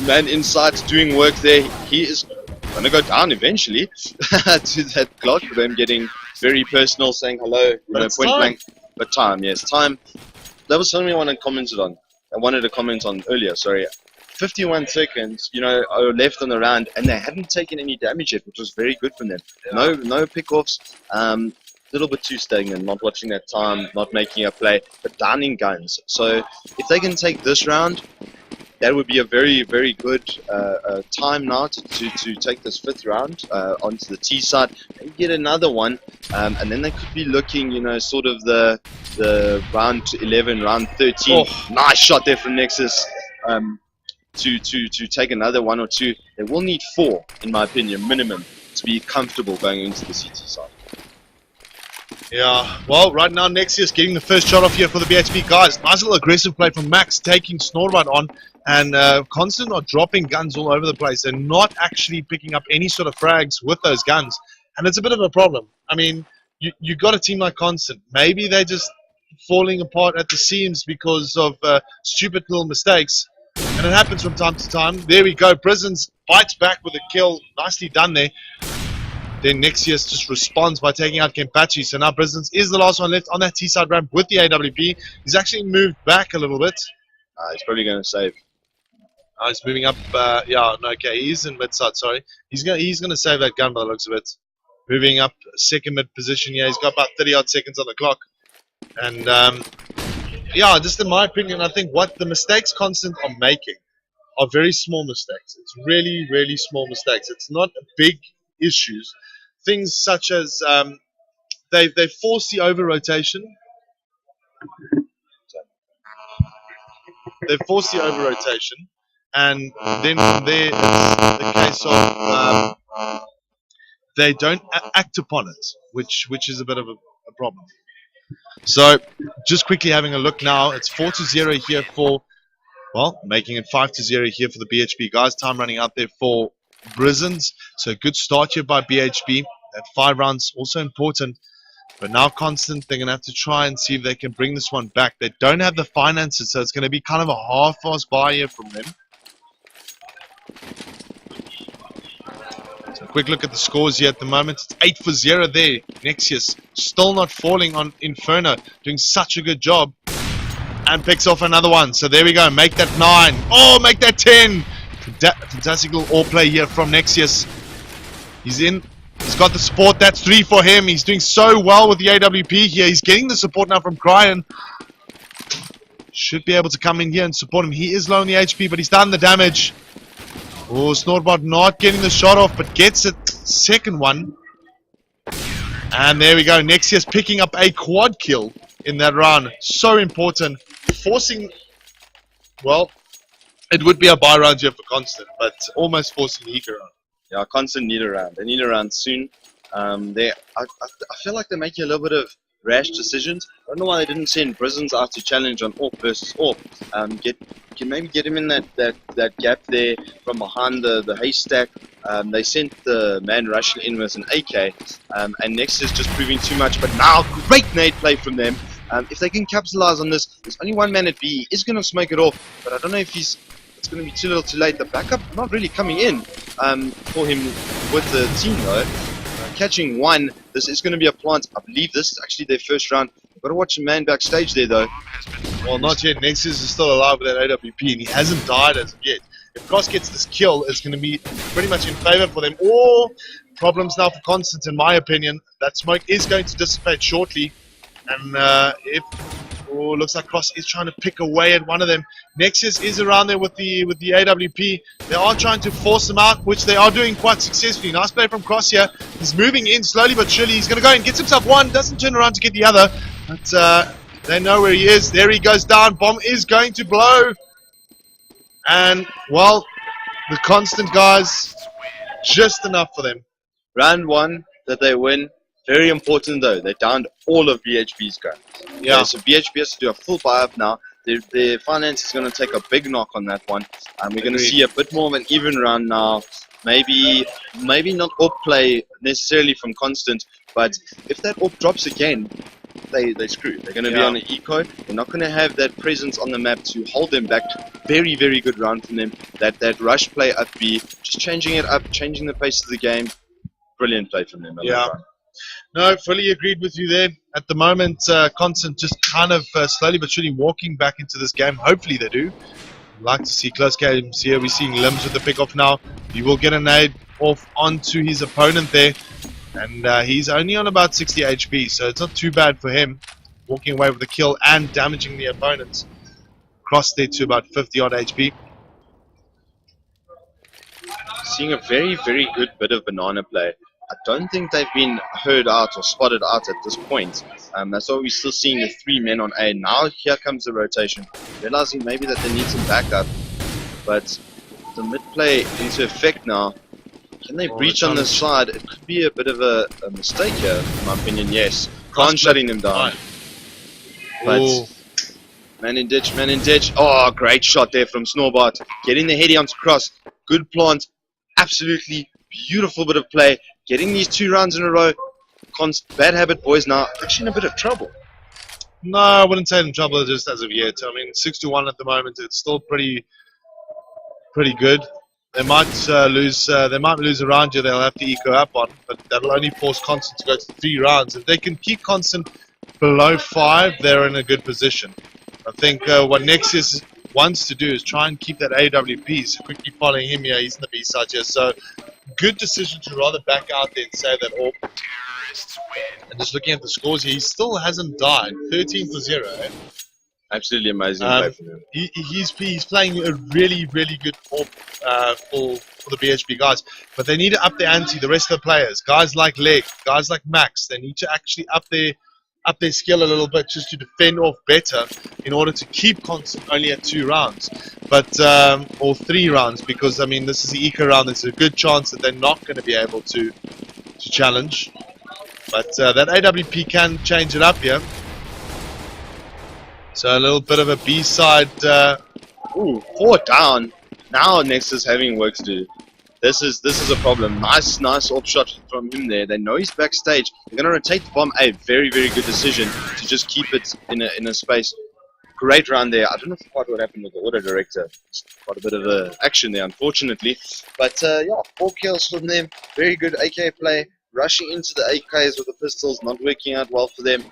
Man inside's doing work there. He is going to go down eventually to that Glock. Them getting very personal, saying hello, point blank. But time. That was something I wanted to comment on earlier, sorry. 51 seconds, are left on the round, and they hadn't taken any damage yet, which was very good from them. No pick-offs. Little bit too stagnant, not watching that time, not making a play, but downing guns. So if they can take this round, that would be a very, very good time now to take this 5th round onto the T side and get another one, and then they could be looking, sort of the round 11, round 13. Nice shot there from Nexus. To take another 1 or 2. They will need 4, in my opinion, minimum, to be comfortable going into the CT side. Yeah, well, right now Nexius getting the first shot off here for the BHB guys. Nice little aggressive play from Max, taking Snorbite on, and Constant are dropping guns all over the place. They're not actually picking up any sort of frags with those guns, and it's a bit of a problem. I mean, you got a team like Constant. Maybe they're just falling apart at the seams because of stupid little mistakes, and it happens from time to time. There we go. Prisons bites back with a kill. Nicely done there. Then Nexius just responds by taking out Kempachi. So now Prisons is the last one left on that T-side ramp with the AWP. He's actually moved back a little bit. He's probably going to save. He's moving up. He's in mid-side, sorry. He's gonna save that gun by the looks of it. Moving up second mid position here. He's got about 30-odd seconds on the clock. And, just in my opinion, I think what the mistakes Constant are making are very small mistakes. It's really, really small mistakes. It's not big issues. Things such as they force the over rotation. They force the over rotation, and then from there it's the case of they don't act upon it, which is a bit of a problem. So just quickly having a look now, it's 4-0 here for, making it 5-0 here for the BHB guys. Time running out there for Brisons. So a good start here by BHB. That 5 rounds also important. But now Constant, they're going to have to try and see if they can bring this one back. They don't have the finances, so it's going to be kind of a half-assed buy here from them. So a quick look at the scores here at the moment. It's 8-0 there. Nexius still not falling on Inferno. Doing such a good job. And picks off another one. So there we go. Make that 9. Oh, make that 10. Fantastic little all play here from Nexius. He's got the support. That's 3 for him. He's doing so well with the AWP here. He's getting the support now from Cryan. Should be able to come in here and support him. He is low on the HP, but he's done the damage. Oh, Snorbot not getting the shot off, but gets a second one. And there we go. Nexia's picking up a quad kill in that round. So important. Forcing, well, it would be a buy round here for Constant, but almost forcing the eco round. Yeah, Constant need a round. They need a round soon. I feel like they're making a little bit of rash decisions. I don't know why they didn't send Prisons out to challenge on AWP versus AWP. Maybe get him in that gap there from behind the haystack. They sent the man rushing in with an AK, and Nexus just proving too much. But now, great nade play from them. If they can capitalize on this, there's only one man at B. He's going to smoke it off, but I don't know if it's going to be too little too late. The backup not really coming in for him with the team though. Catching one, this is going to be a plant. I believe this is actually their first round. I've got to watch a man backstage there though. Well, not yet. Nexus is still alive with that AWP, and he hasn't died as of yet. If Cross gets this kill, it's going to be pretty much in favor for them. Or problems now for Constant, in my opinion. That smoke is going to dissipate shortly. And looks like Cross is trying to pick away at one of them. Nexus is around there with the AWP. They are trying to force them out, which they are doing quite successfully. Nice play from Cross here. He's moving in slowly but surely. He's going to go and gets himself one. Doesn't turn around to get the other. But they know where he is. There he goes down. Bomb is going to blow. And, well, the Constant guys, just enough for them. Round one that they win. Very important though, they downed all of BHB's guns. Yeah. Okay, so BHB has to do a full buy-up now. Their finance is going to take a big knock on that one. We're going to see a bit more of an even round now. Maybe not AWP play necessarily from Constant, but if that AWP drops again, they screw. They're going to be on an eco. They're not going to have that presence on the map to hold them back. Very, very good round from them. That rush play up B, just changing it up, changing the pace of the game. Brilliant play from them. Yeah. No, fully agreed with you there. At the moment, Constant just kind of slowly but surely walking back into this game. Hopefully they do. I'd like to see close games here. We're seeing Limbs with the pick-off now. He will get a nade off onto his opponent there. And he's only on about 60 HP, so it's not too bad for him. Walking away with the kill and damaging the opponents. Cross there to about 50-odd HP. Seeing a very, very good bit of banana play. I don't think they've been heard out or spotted out at this point. That's why we're still seeing the 3 men on A. Now here comes the rotation. Realizing maybe that they need some backup. But the mid play into effect now. Can they breach on this side? It could be a bit of a mistake here, in my opinion, yes. Khan shutting them down. But man in ditch. Oh, great shot there from Snorbot. Getting the heady onto Cross. Good plant. Absolutely beautiful bit of play. Getting these 2 rounds in a row. Bad habit boys now actually in a bit of trouble. No, I wouldn't say in trouble just as of yet. I mean, 6-1 at the moment. It's still pretty good. They might lose. They might lose a round here. They'll have to eco up on, but that'll only force Constant to go to 3 rounds. If they can keep Constant below 5, they're in a good position. I think what Nexus wants to do is try and keep that AWP. So quickly following him here. He's in the B side here. So good decision to rather back out there and say that all. And just looking at the scores here, he still hasn't died. 13 for 0. Eh? Absolutely amazing play from him. He's playing a really, really good for the BHB guys. But they need to up the ante, the rest of the players. Guys like Leg, guys like Max, they need to actually up their skill a little bit just to defend off better in order to keep Constant only at 2 rounds. But or 3 rounds, because I mean this is the eco round. There's a good chance that they're not going to be able to challenge. But that AWP can change it up here. So a little bit of a B-side. 4 down. Now Nexus having work to do. This is a problem. Nice off shot from him there. They know he's backstage. They're going to rotate the bomb. A very, very good decision to just keep it in a space. Great round there. I don't know quite what happened with the auto director. Quite a bit of action there, unfortunately. But yeah, 4 kills from them. Very good AK play. Rushing into the AKs with the pistols, not working out well for them.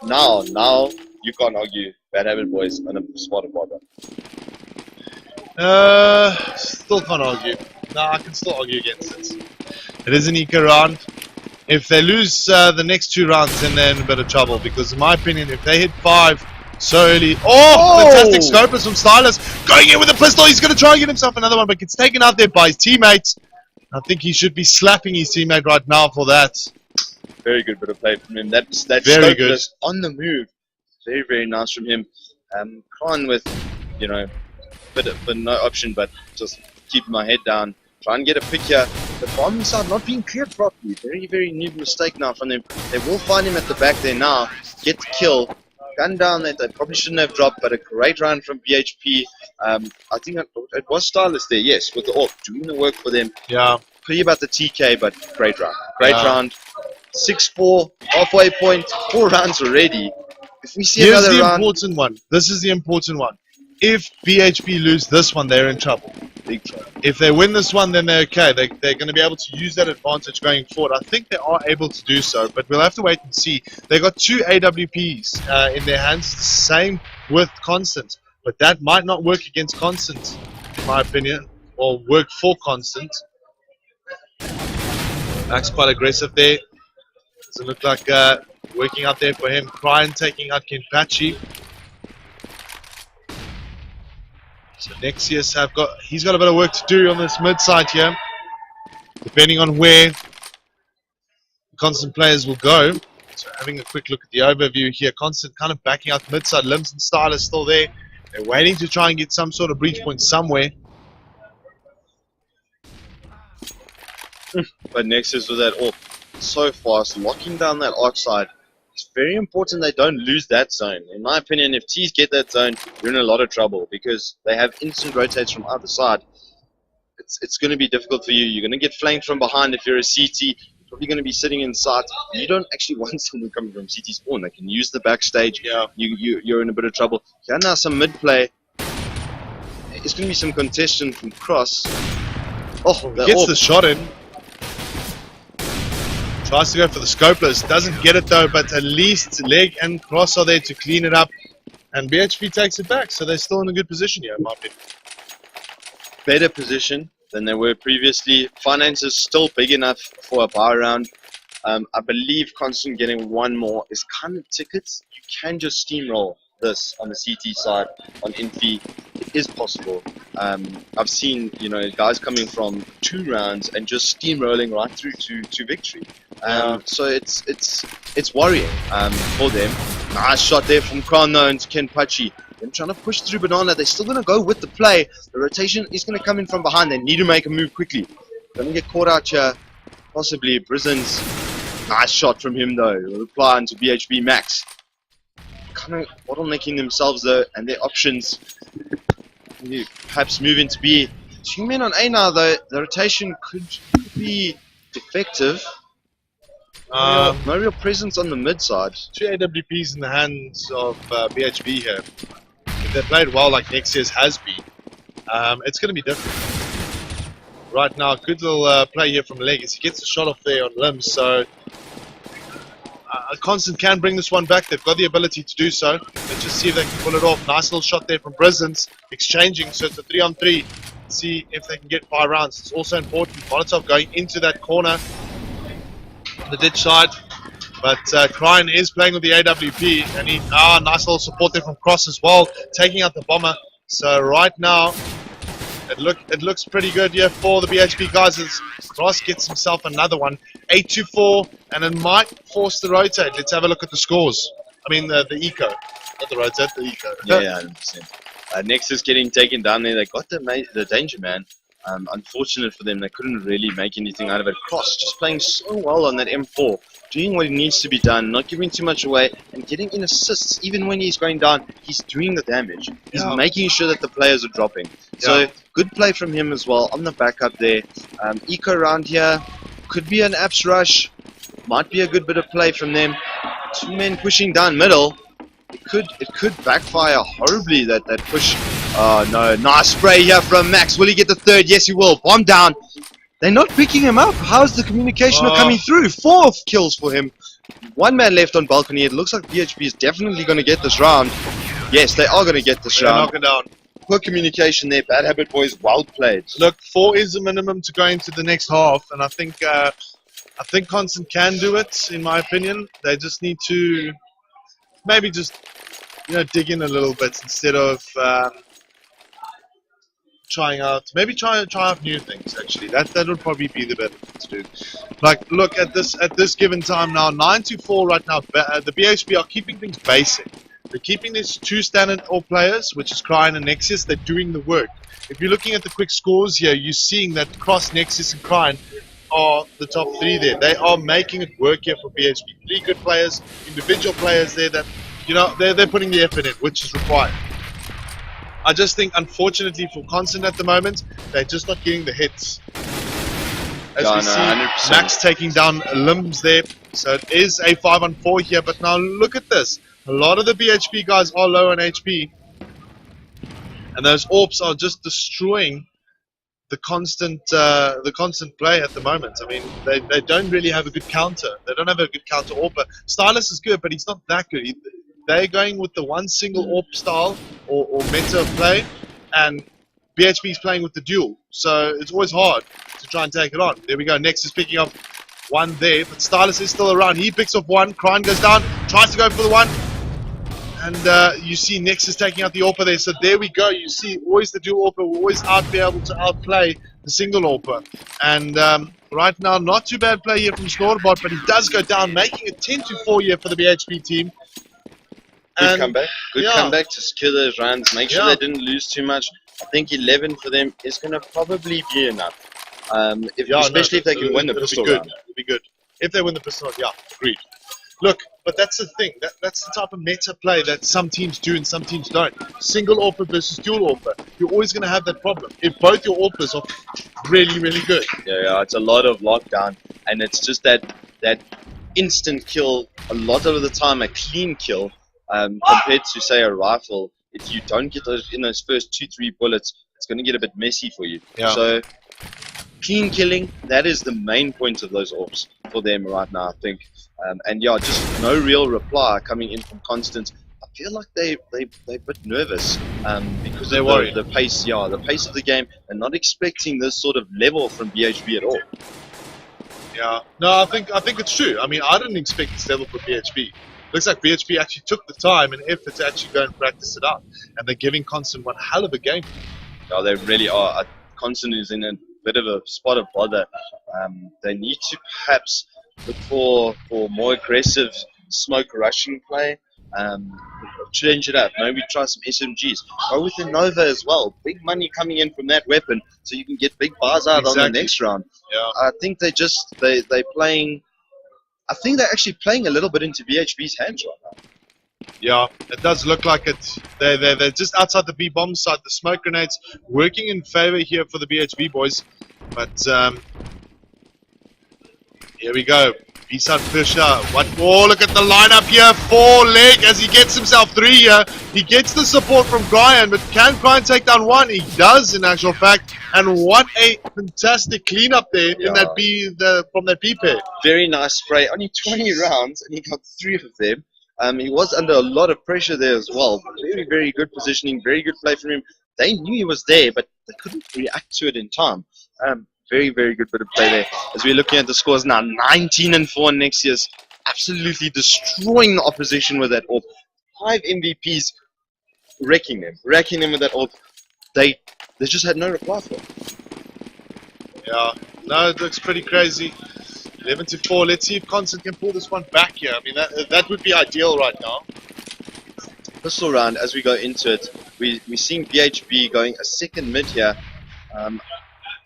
Now you can't argue. Bad habit boys and a spot of bother. Still can't argue. No, I can still argue against it. It is an eco round. If they lose the next 2 rounds, then they're in a bit of trouble. Because in my opinion, if they hit 5 so early... Oh! Fantastic scopers from Stylus. Going in with a pistol. He's going to try and get himself another one, but gets taken out there by his teammate. I think he should be slapping his teammate right now for that. Very good bit of play from him. That's Very good. On the move. Very, very nice from him. Khan with, you know, bit no option, but just keep my head down. Try and get a pick here. The bomb side not being cleared properly. Very, very new mistake now from them. They will find him at the back there now. Get the kill. Gun down that they probably shouldn't have dropped, but a great run from BHP. I think it was Stylus there, yes, with the AWP. Doing the work for them. Yeah. Pretty about the TK, but great round. Great round. 6-4, halfway point, 4 rounds already. If we see another round... important one. This is the important one. If BHP lose this one, they're in trouble. Big trouble. If they win this one, then they're okay. They're going to be able to use that advantage going forward. I think they are able to do so, but we'll have to wait and see. They got 2 AWPs in their hands, same with Constant. But that might not work against Constant, in my opinion, or work for Constant. Max quite aggressive there. Doesn't look like working out there for him. Cryan taking out Kenpachi. So Nexius he's got a bit of work to do on this mid side here. Depending on where the Constant players will go. So having a quick look at the overview here. Constant kind of backing out mid side. Limbs and Stylus still there. They're waiting to try and get some sort of breach point somewhere. But Nexus with that AWP so fast, locking down that arc side. It's very important they don't lose that zone. In my opinion, if T's get that zone, you're in a lot of trouble because they have instant rotates from either side. It's going to be difficult for you. You're going to get flanked from behind if you're a CT. You're probably going to be sitting inside. You don't actually want someone coming from CT spawn. They can use the backstage. Yeah. You're in a bit of trouble. Here now some mid play. It's going to be some contestation from Cross. Oh, gets the shot in. Tries to go for the scopeless, doesn't get it though, but at least Leg and Cross are there to clean it up. And BHP takes it back, so they're still in a good position here, in my opinion. Better position than they were previously. Finances still big enough for a buy round. I believe Constant getting one more is kind of tickets. You can just steamroll this on the CT side, on Infi. It is possible. I've seen, you know, guys coming from 2 rounds and just steamrolling right through to victory. So it's worrying for them. Nice shot there from Crono into Kenpachi. Them trying to push through Banana. They're still going to go with the play. The rotation is going to come in from behind. They need to make a move quickly. Going to get caught out here. Possibly Brizen's. Nice shot from him though. Reply into BHB Max. Kind of bottlenecking themselves though, and their options perhaps move into B. 2 men on A now though. The rotation could be effective. No real presence on the mid side. 2 AWPs in the hands of BHB here. If they played well like Nexius has been, it's going to be different. Right now, good little play here from Leg as he gets a shot off there on Limbs, so Constant can bring this one back. They've got the ability to do so. Let's just see if they can pull it off. Nice little shot there from Brizens, exchanging, so it's a 3-on-3. See if they can get 5 rounds. It's also important. Molotov going into that corner, the ditch side, but Cryan is playing with the AWP, and he nice little support there from Cross as well, taking out the bomber. So right now, it looks pretty good here for the BHP guys as Cross gets himself another one. 8-4, and it might force the rotate. Let's have a look at the scores. I mean the eco, not the rotate, the eco. Yeah, 100%. Nexus getting taken down there. They got the danger man. Unfortunate for them, they couldn't really make anything out of it. Cross just playing so well on that M4, doing what needs to be done, not giving too much away, and getting in assists. Even when he's going down, he's doing the damage. He's making sure that the players are dropping. So good play from him as well on the backup there. Eco round here, could be an apps rush, might be a good bit of play from them. 2 men pushing down middle. It could backfire horribly, that push. Oh no, nice spray here from Max. Will he get the 3rd? Yes he will. Bomb down. They're not picking him up. How's the communication not coming through? 4 kills for him. 1 man left on balcony. It looks like BHP is definitely going to get this round. Yes, they are going to get this round. Knock it down. poor communication there. Bad habit, boys. Well played. Look, 4 is the minimum to go into the next half, and I think Constant can do it. In my opinion, they just need to maybe just dig in a little bit instead of trying out. Maybe try out new things. Actually, that would probably be the better thing to do. Like, look at this given time now, 9-4 right now. The BHB are keeping things basic. They're keeping these 2 standard all players, which is Cryan and Nexus. They're doing the work. If you're looking at the quick scores here, you're seeing that Cross, Nexus, and Cryan are the top 3 there. They are making it work here for BHB. 3 good players, individual players there that they're putting the effort in, which is required. I just think, unfortunately for Constant at the moment, they're just not getting the hits. As we see 100%. Max taking down limbs there. So it is a 5-on-4 here. But now look at this. A lot of the BHB guys are low on HP. And those AWPs are just destroying the constant play at the moment. I mean, they don't really have a good counter. They don't have a good counter AWP. Stylus is good, but he's not that good. They're going with the one single AWP style or meta of play, and BHB is playing with the dual. So it's always hard to try and take it on. There we go. Next is picking up one there, but Stylus is still around. He picks up one. Cryan goes down, tries to go for the one. And you see Nexus taking out the AWPer there. So there we go. You see always the dual AWPer will always be able to outplay the single AWPer. And right now, not too bad play here from Snorbot, but he does go down, making it 10-4 here for the BHB team. Good comeback. Good comeback to secure those runs. Make sure they didn't lose too much. I think 11 for them is going to probably be enough. Especially if they can win the pistol round. It'll be good. If they win the pistol round, yeah, agreed. Look, but that's the thing. That's the type of meta play that some teams do and some teams don't. Single AWPer versus dual AWPer. You're always going to have that problem. If both your AWPers are really, really good. Yeah, it's a lot of lockdown. And it's just that instant kill, a lot of the time a clean kill, compared to, say, a rifle. If you don't get those in those first 2-3 bullets, it's going to get a bit messy for you. Yeah. So, clean killing, that is the main point of those AWPs for them right now, I think. And yeah, just no real reply coming in from Constant. I feel like they're a bit nervous because they're of worried. the pace. Yeah, the pace of the game, and not expecting this sort of level from BHB at all. Yeah, no, I think it's true. I mean, I didn't expect this level for BHB. Looks like BHB actually took the time and effort to actually go and practice it out, and they're giving Constant one hell of a game. Yeah, they really are. Constant is in a bit of a spot of bother. They need to perhaps look for more aggressive smoke rushing play. Change it up. Maybe try some SMGs. Go with the Nova as well. Big money coming in from that weapon, so you can get big bars out on the next round. Yeah. I think they're playing. I think they're actually playing a little bit into BHB's hands right now. Yeah, it does look like it. They're just outside the B bomb side. The smoke grenades working in favor here for the BHB boys. But here we go. B-side pressure. Oh, look at the lineup here. 4 leg as he gets himself 3 here. He gets the support from Cryan, but can Cryan take down 1? He does, in actual fact. And what a fantastic cleanup there in that from that B pair. Very nice spray. Only 20 rounds, and he got 3 of them. He was under a lot of pressure there as well. Very, very good positioning. Very good play from him. They knew he was there, but they couldn't react to it in time. Very, very good bit of play there. As we're looking at the scores now, 19-4 next year's absolutely destroying the opposition with that AWP. 5 MVPs wrecking them with that AWP. They just had no reply for it. Yeah, no, it looks pretty crazy. 11-4. Let's see if Constant can pull this one back here. I mean, that would be ideal right now. Pistol round, as we go into it, we're seeing BHB going a second mid here.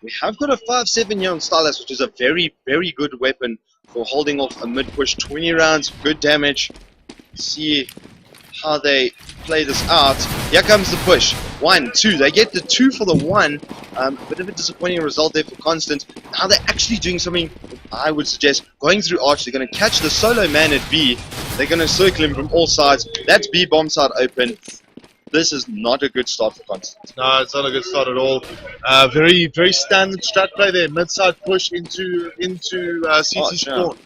We have got a 5-7 here on Stylus, which is a very, very good weapon for holding off a mid push. 20 rounds, good damage. See how they play this out. Here comes the push. 1, 2. They get the 2 for the 1. Bit of a disappointing result there for Constant. Now they're actually doing something I would suggest. Going through Arch, they're going to catch the solo man at B. They're going to circle him from all sides. That's B bomb side open. This is not a good start for Constant. No, it's not a good start at all. Very, very standard strat play there. Mid-side push into CT Arch, spawn.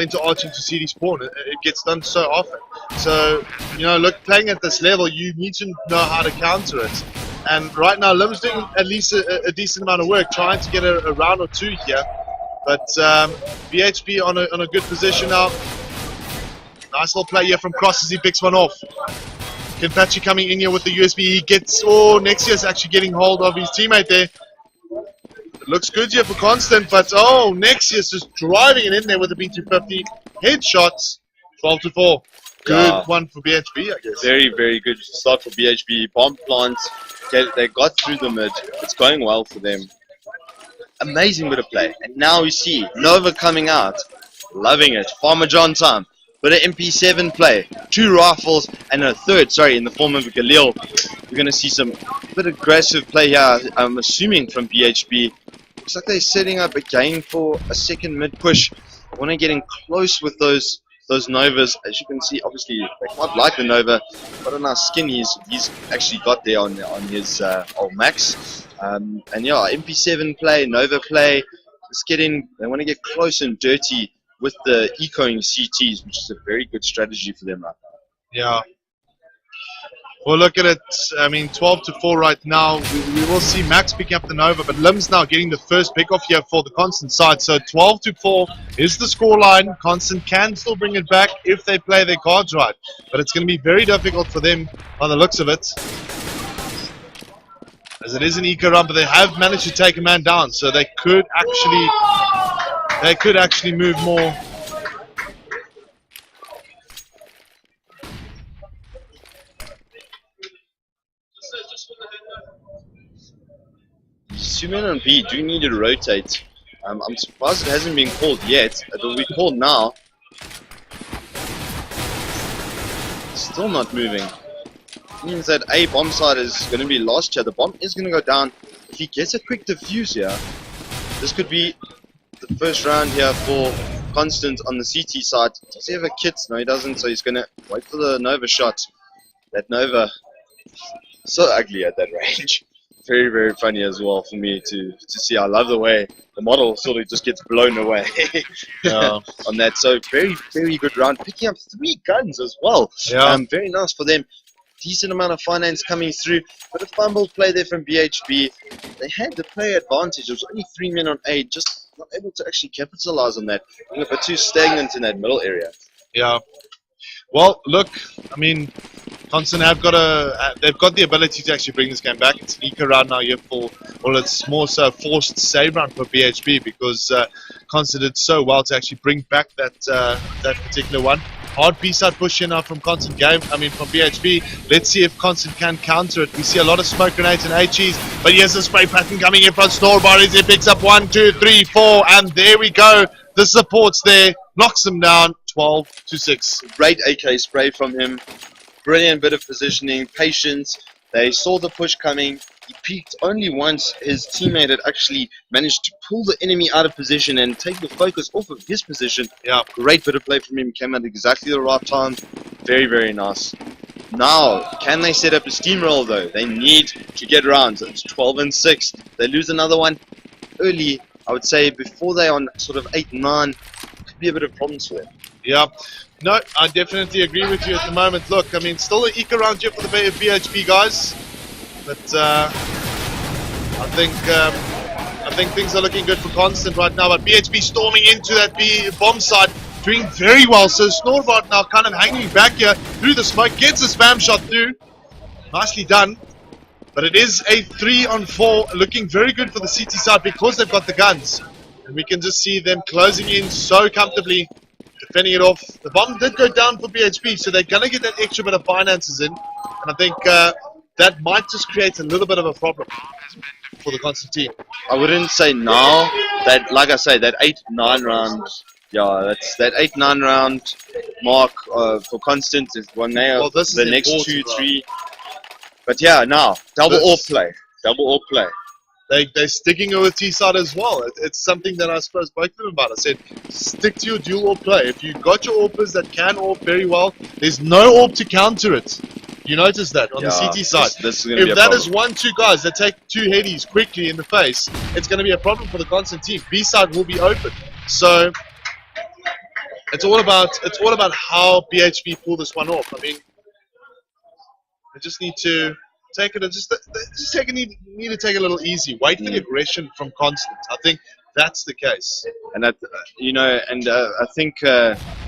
Into Arch, into CD spawn. It gets done so often. So, look, playing at this level, you need to know how to counter it. And right now, Lim's doing at least a decent amount of work, trying to get a round or two here. But BHB on a good position now. Nice little play here from Cross as he picks one off. Kenpachi coming in here with the USB. He gets, Nexia's actually getting hold of his teammate there. It looks good here for Constant, but Nexia's just driving it in there with the B250. Headshots, 12-4. Good one for BHB, I guess. Very, very good start for BHB. Bomb plants, they got through the mid. It's going well for them. Amazing bit of play. And now we see Nova coming out. Loving it. Farmer John time. Bit of MP7 play. 2 rifles and a third, in the form of Galil. We're going to see some bit of aggressive play here, I'm assuming, from BHB. Looks like they're setting up again for a second mid push. They want to get in close with those Novas. As you can see, obviously, they quite like the Nova. What a nice skin he's actually got there on his old Max. And yeah, MP7 play, Nova play. Let's get in. They want to get close and dirty with the ecoing CTs, which is a very good strategy for them right now. Yeah. Well, look at it. I mean, 12-4 right now. We will see Max picking up the Nova, but Lim's now getting the first pick off here for the Constant side. So 12-4 is the scoreline. Constant can still bring it back if they play their cards right, but it's going to be very difficult for them by the looks of it, as it is an eco run. But they have managed to take a man down, so they could actually move more. Suman and B do need to rotate. I'm surprised it hasn't been called yet. It will be called now. Still not moving. It means that A bomb side is going to be lost here. The bomb is going to go down. If he gets a quick defuse here, this could be the first round here for Constant on the CT side. Does he have a kit? No, he doesn't. So he's going to wait for the Nova shot. That Nova, so ugly at that range. Very, very funny as well for me to see. I love the way the model sort of just gets blown away on that. So very, very good round. Picking up 3 guns as well. Yeah. Very nice for them. Decent amount of finance coming through. But a fumble play there from BHB. They had the player advantage. It was only 3 men on 8. Just not able to actually capitalize on that. A little bit too stagnant in that middle area. Yeah. Well, look, I mean, Constant they've got the ability to actually bring this game back. It's an eco round now here it's more so a forced save round for BHB, because Constant did so well to actually bring back that particular one. Hard B-side push here now from from BHB. Let's see if Constant can counter it. We see a lot of smoke grenades and HEs, but here's a spray pattern coming in from Snorbard. He picks up 1, 2, 3, 4, and there we go. The support's there, knocks them down, 12-6. Great AK spray from him. Brilliant bit of positioning, patience. They saw the push coming. He peeked only once. His teammate had actually managed to pull the enemy out of position and take the focus off of his position. Yeah, great bit of play from him. Came at exactly the right time. Very, very nice. Now, can they set up a steamroll though? They need to get around. It's 12-6. They lose another one early. I would say before they on sort of 8-9, could be a bit of problems for them. Yeah. No, I definitely agree with you at the moment. Look, I mean, still an eco round here for the BHB guys, but I think things are looking good for Constant right now. But BHB storming into that bomb side, doing very well. So Snorbot now kind of hanging back here through the smoke, gets a spam shot through. Nicely done. But it is a 3-on-4, looking very good for the CT side because they've got the guns, and we can just see them closing in so comfortably, defending it off. The bomb did go down for BHB, so they're going to get that extra bit of finances in. And I think that might just create a little bit of a problem for the Constant team. I wouldn't say now. That, like I say, that 8-9 round, that's that 8-9 round mark for Constant is one nail. Well, the next 2-3. But yeah, now, double AWP play. They're sticking with T-side as well. It's something that I suppose both of them about. I said, stick to your dual AWP play. If you've got your AWPers that can AWP very well, there's no AWP to counter it. You notice that on the CT side. This is if that is 1-2 guys that take 2 headies quickly in the face, it's going to be a problem for the Constant team. B-side will be open. So it's all about how BHB pull this one off. I mean, they just need to take it. Need to take it a little easy. Wait for the aggression from Constant. I think that's the case. And that, I think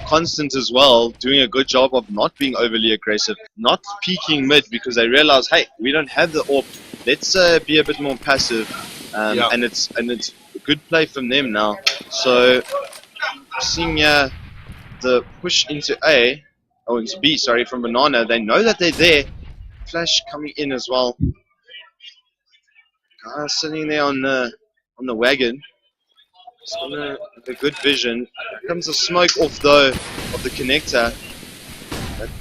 Constant as well doing a good job of not being overly aggressive, not peeking mid because they realize, hey, we don't have the AWP. Let's be a bit more passive, and it's a good play from them now. So seeing the push into into B, sorry, from Banana, they know that they're there. Flash coming in as well. Guys sitting there on the wagon. A good vision. Here comes the smoke off though of the connector.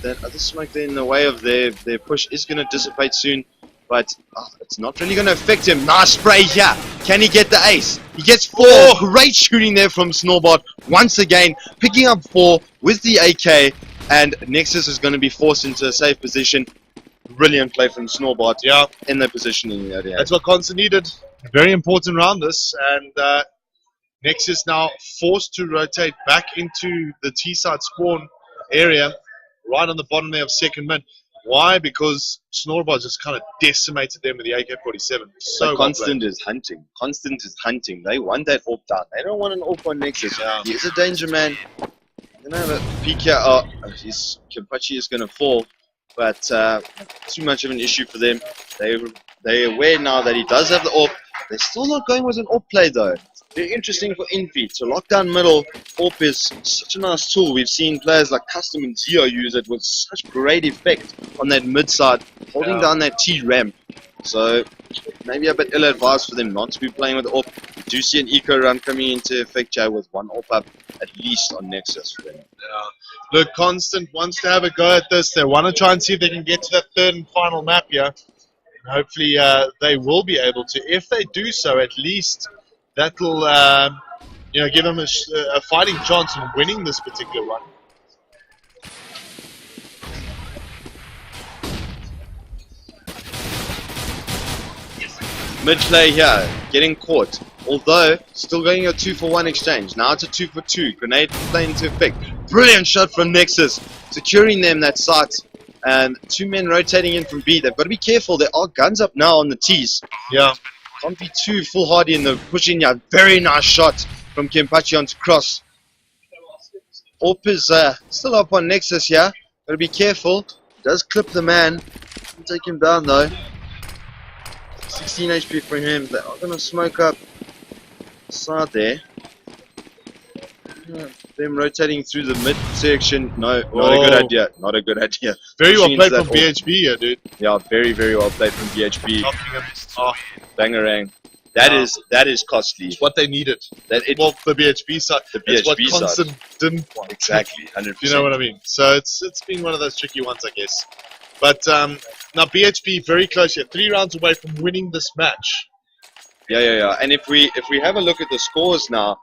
That other smoke there in the way of their push is going to dissipate soon, but it's not really going to affect him. Nice spray here. Can he get the ace? He gets 4. Great shooting there from Snorbot. Once again, picking up 4 with the AK, and Nexus is going to be forced into a safe position. Brilliant play from Snorbot. Yeah, in their positioning area. That's what Constant needed. Very important round this, and Nexus now forced to rotate back into the T-side spawn area, right on the bottom there of second mid. Why? Because Snorbot just kind of decimated them with the AK-47. So Constant is hunting. Constant is hunting. They want that AWP down. They don't want an AWP on Nexus. Yeah. He is a danger man. I'm gonna have a peek here. His Kimpachi is gonna fall, but too much of an issue for them. They're aware now that he does have the AWP. They're still not going with an AWP play though. Very interesting for Envy to lock down middle. AWP is such a nice tool. We've seen players like Custom and Zio use it with such great effect on that mid side, holding down that T ramp. So maybe a bit ill-advised for them not to be playing with AWP. We do see an eco run coming into effect here with one AWP up at least on Nexus for them. Yeah. Look, Constant wants to have a go at this. They want to try and see if they can get to that third and final map here. And hopefully they will be able to. If they do so, at least that'll give them a fighting chance of winning this particular one. Mid play here, getting caught. Although, still going a 2-for-1 exchange. Now it's a 2-for-2. Grenade playing into effect. Brilliant shot from Nexus. Securing them that site. And 2 men rotating in from B. They've got to be careful. There are guns up now on the T's. Yeah. Can't be too foolhardy in the pushing. Yeah, very nice shot from Kimpachi onto cross. AWP is still up on Nexus here. Got to be careful. Does clip the man. Can't take him down though. 16 HP for him. They are going to smoke up side there. Them rotating through the mid section. No, not a good idea. Not a good idea. Very well played from BHB here, dude. Yeah, very, very well played from BHB. Bangarang. That is costly. It's what they needed. The BHB side. The BHB what Constant didn't want. Exactly, 100%. You know what I mean? So it's been one of those tricky ones, I guess. But now BHB very close here, 3 rounds away from winning this match. Yeah. And if we have a look at the scores now,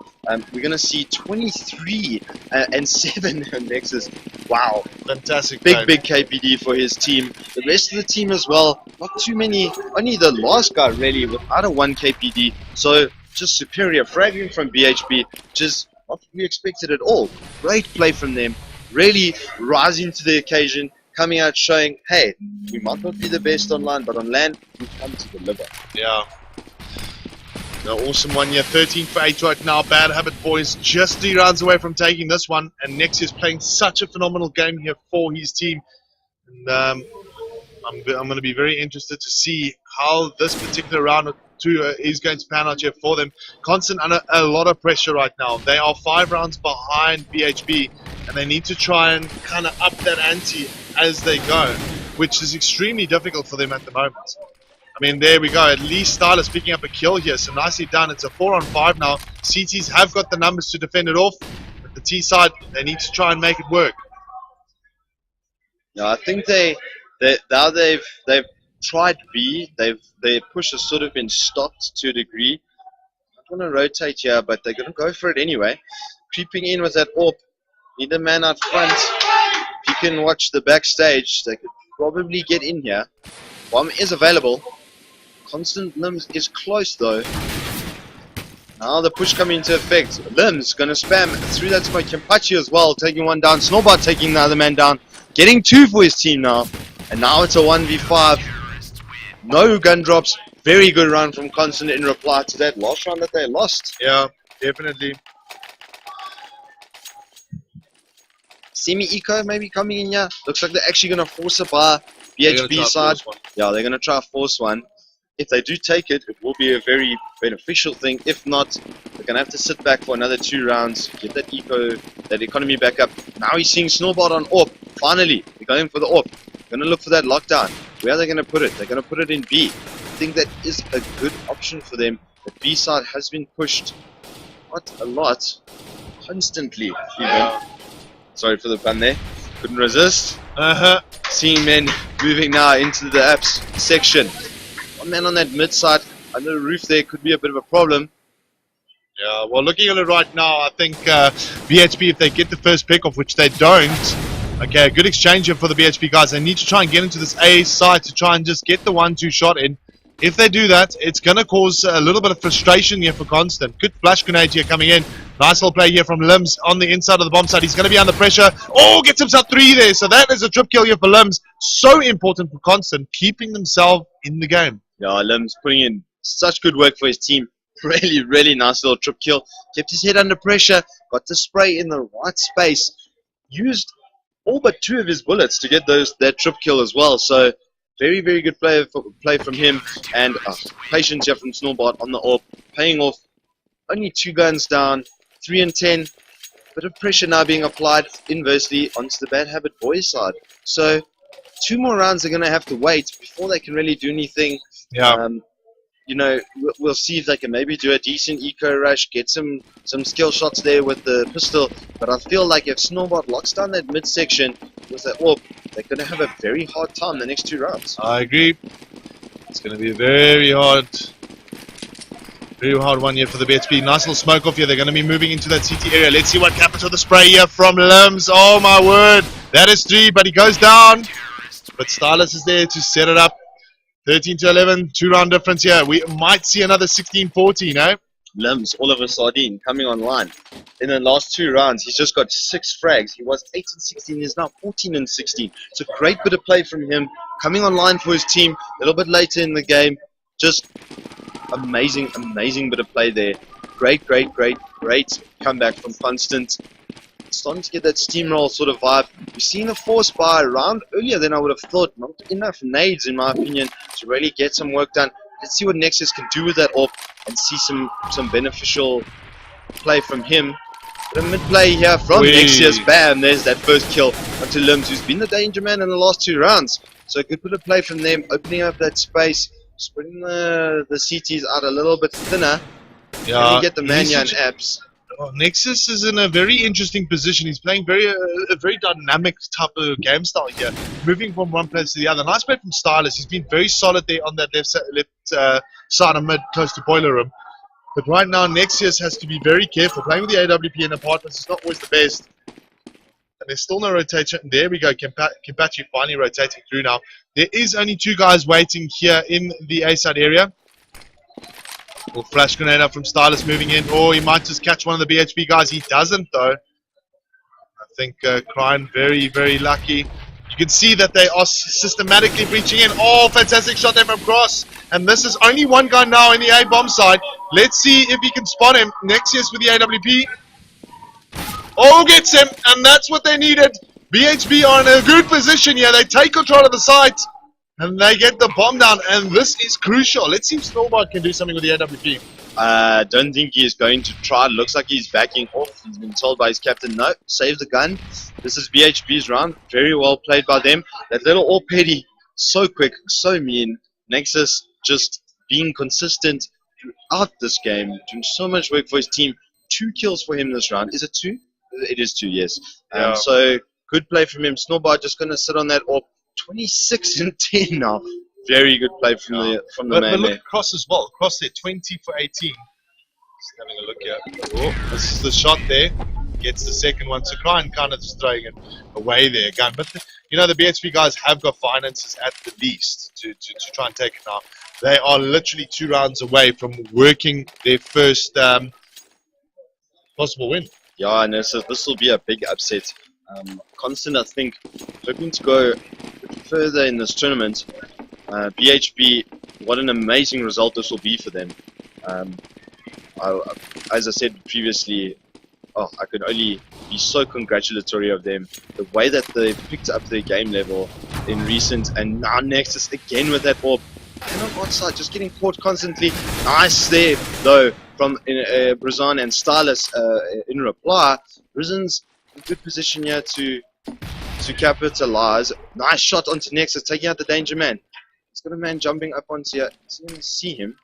we're gonna see 23 and 7 on Nexus. Wow, fantastic! Big KPD for his team. The rest of the team as well. Not too many. Only the last guy really without a 1 KPD. So just superior fragging from BHB, which is not what we expected at all. Great play from them. Really rising to the occasion. Coming out showing, hey, we might not be the best online, but on land, we've come to deliver. Yeah. An awesome one here. 13 for 8 right now. Bad Habit Boys just 3 rounds away from taking this one. And Nexus playing such a phenomenal game here for his team. And I'm going to be very interested to see how this particular round or 2 is going to pan out here for them. Constant under a lot of pressure right now. They are 5 rounds behind BHB. And they need to try and kind of up that ante as they go, which is extremely difficult for them at the moment. I mean, there we go. At least Stylus picking up a kill here, so nicely done. It's a 4-on-5 now. CTs have got the numbers to defend it off, but the T side, they need to try and make it work. Yeah, I think they've tried B. Their push has sort of been stopped to a degree. I want to rotate here, but they're going to go for it anyway. Creeping in with that AWP. Need a man out front. If you can watch the backstage, they could probably get in here. Bomb is available. Constant Limbs is close though. Now the push coming into effect. Limbs going to spam through that smoke. Kimpachi as well, taking one down. Snowbart taking the other man down. Getting 2 for his team now. And now it's a 1v5. No gun drops. Very good round from Constant in reply to that last round that they lost. Yeah, definitely. Semi-eco maybe coming in here. Looks like they're actually going to force it by They're gonna BHB try side. force one. Yeah, they're going to try force one. If they do take it, it will be a very beneficial thing. If not, they're going to have to sit back for another 2 rounds, get that economy back up. Now he's seeing Snowball on AWP. Finally, they're going for the AWP. Going to look for that lockdown. Where are they going to put it? They're going to put it in B. I think that is a good option for them. The B side has been pushed not a lot, constantly even. Sorry for the pun there. Couldn't resist. Seeing men moving now into the apps section. One man on that mid side under the roof there could be a bit of a problem. Yeah, well, looking at it right now, I think BHP, if they get the first pick, of which they don't, okay, a good exchange here for the BHP guys. They need to try and get into this A side to try and just get the 1-2 shot in. If they do that, it's going to cause a little bit of frustration here for Constant. Good flash grenade here coming in. Nice little play here from Limbs on the inside of the bomb side. He's going to be under pressure. Oh, gets himself 3 there. So that is a trip kill here for Limbs. So important for Constant, keeping themselves in the game. Yeah, Lim's putting in such good work for his team. Really, really nice little trip kill. Kept his head under pressure. Got the spray in the right space. Used all but 2 of his bullets to get that trip kill as well. So very, very good play from him. And patience here from Snowbot on the AWP. Paying off. Only 2 guns down. 3 and 10. Bit of pressure now being applied inversely onto the Bad Habit boys side. So 2 more rounds they're going to have to wait before they can really do anything. Yeah. You know, we'll see if they can maybe do a decent eco rush, get some skill shots there with the pistol. But I feel like if Snowbot locks down that midsection with that AWP, they're going to have a very hard time the next 2 rounds. I agree. It's going to be a very hard one here for the BHP. Nice little smoke off here. They're going to be moving into that CT area. Let's see what happens with the spray here from Limbs. Oh my word. That is 3, but he goes down. But Stylus is there to set it up. 13 to 11, 2 round difference here. We might see another 16-14, eh? Limbs, all of a sardine, coming online. In the last 2 rounds, he's just got 6 frags. He was 8 and 16, he's now 14 and 16. It's a great bit of play from him, coming online for his team a little bit later in the game. Just amazing, amazing bit of play there. Great comeback from Constant. Starting to get that steamroll sort of vibe. We've seen a force buy a round earlier than I would have thought. Not enough nades, in my opinion, to really get some work done. Let's see what Nexus can do with that AWP and see some beneficial play from him. But a mid play here from Nexus. Bam, there's that first kill onto Limbs, who's been the danger man in the last 2 rounds. So a good bit of play from them, opening up that space, spreading the CTs out a little bit thinner. Yeah, can we get the Mania and apps? Nexus is in a very interesting position. He's playing a very dynamic type of game style here, moving from one place to the other. Nice play from Stylus. He's been very solid there on that left side of mid, close to Boiler Room. But right now, Nexus has to be very careful. Playing with the AWP in apartments is not always the best. And there's still no rotation. There we go. Kimpachi finally rotating through now. There is only 2 guys waiting here in the A side area. Little flash grenade up from Stylus moving in. Oh, he might just catch one of the BHP guys. He doesn't, though. I think Klein very, very lucky. You can see that they are systematically breaching in. Oh, fantastic shot there from Cross. And this is only 1 guy now in the A bomb side. Let's see if he can spot him. Nexius with the AWP. Oh, gets him. And that's what they needed. BHP are in a good position here. They take control of the site. And they get the bomb down, and this is crucial. Let's see if Snowbot can do something with the AWP. Don't think he is going to try. Looks like he's backing off. He's been told by his captain, no, save the gun. This is BHP's round. Very well played by them. That little all petty, so quick, so mean. Nexus just being consistent throughout this game, doing so much work for his team. 2 kills for him this round. Is it 2? It is 2, yes. Yeah. So good play from him. Snowbot just going to sit on that AWP. 26 and 10 now. Very good play from the man but look there. at Cross as well. Cross there, 20 for 18. Just having a look here. Oh, this is the shot there. Gets the second one. So Klein kind of just throwing it away there again. But, you know, the BHP guys have got finances at the least to try and take it now. They are literally 2 rounds away from working their first possible win. Yeah, no, so this will be a big upset. Constant, I think, hoping to go further in this tournament. BHB, what an amazing result this will be for them. As I said previously, I could only be so congratulatory of them. The way that they picked up their game level in recent, and now Nexus again with that ball. And on outside, just getting caught constantly. Nice there, though, from Brazan and Stylus in reply. Brazan's in good position here to capitalize. Nice shot onto Nexus, taking out the danger man. He's got a man jumping up onto here. He's going to see him.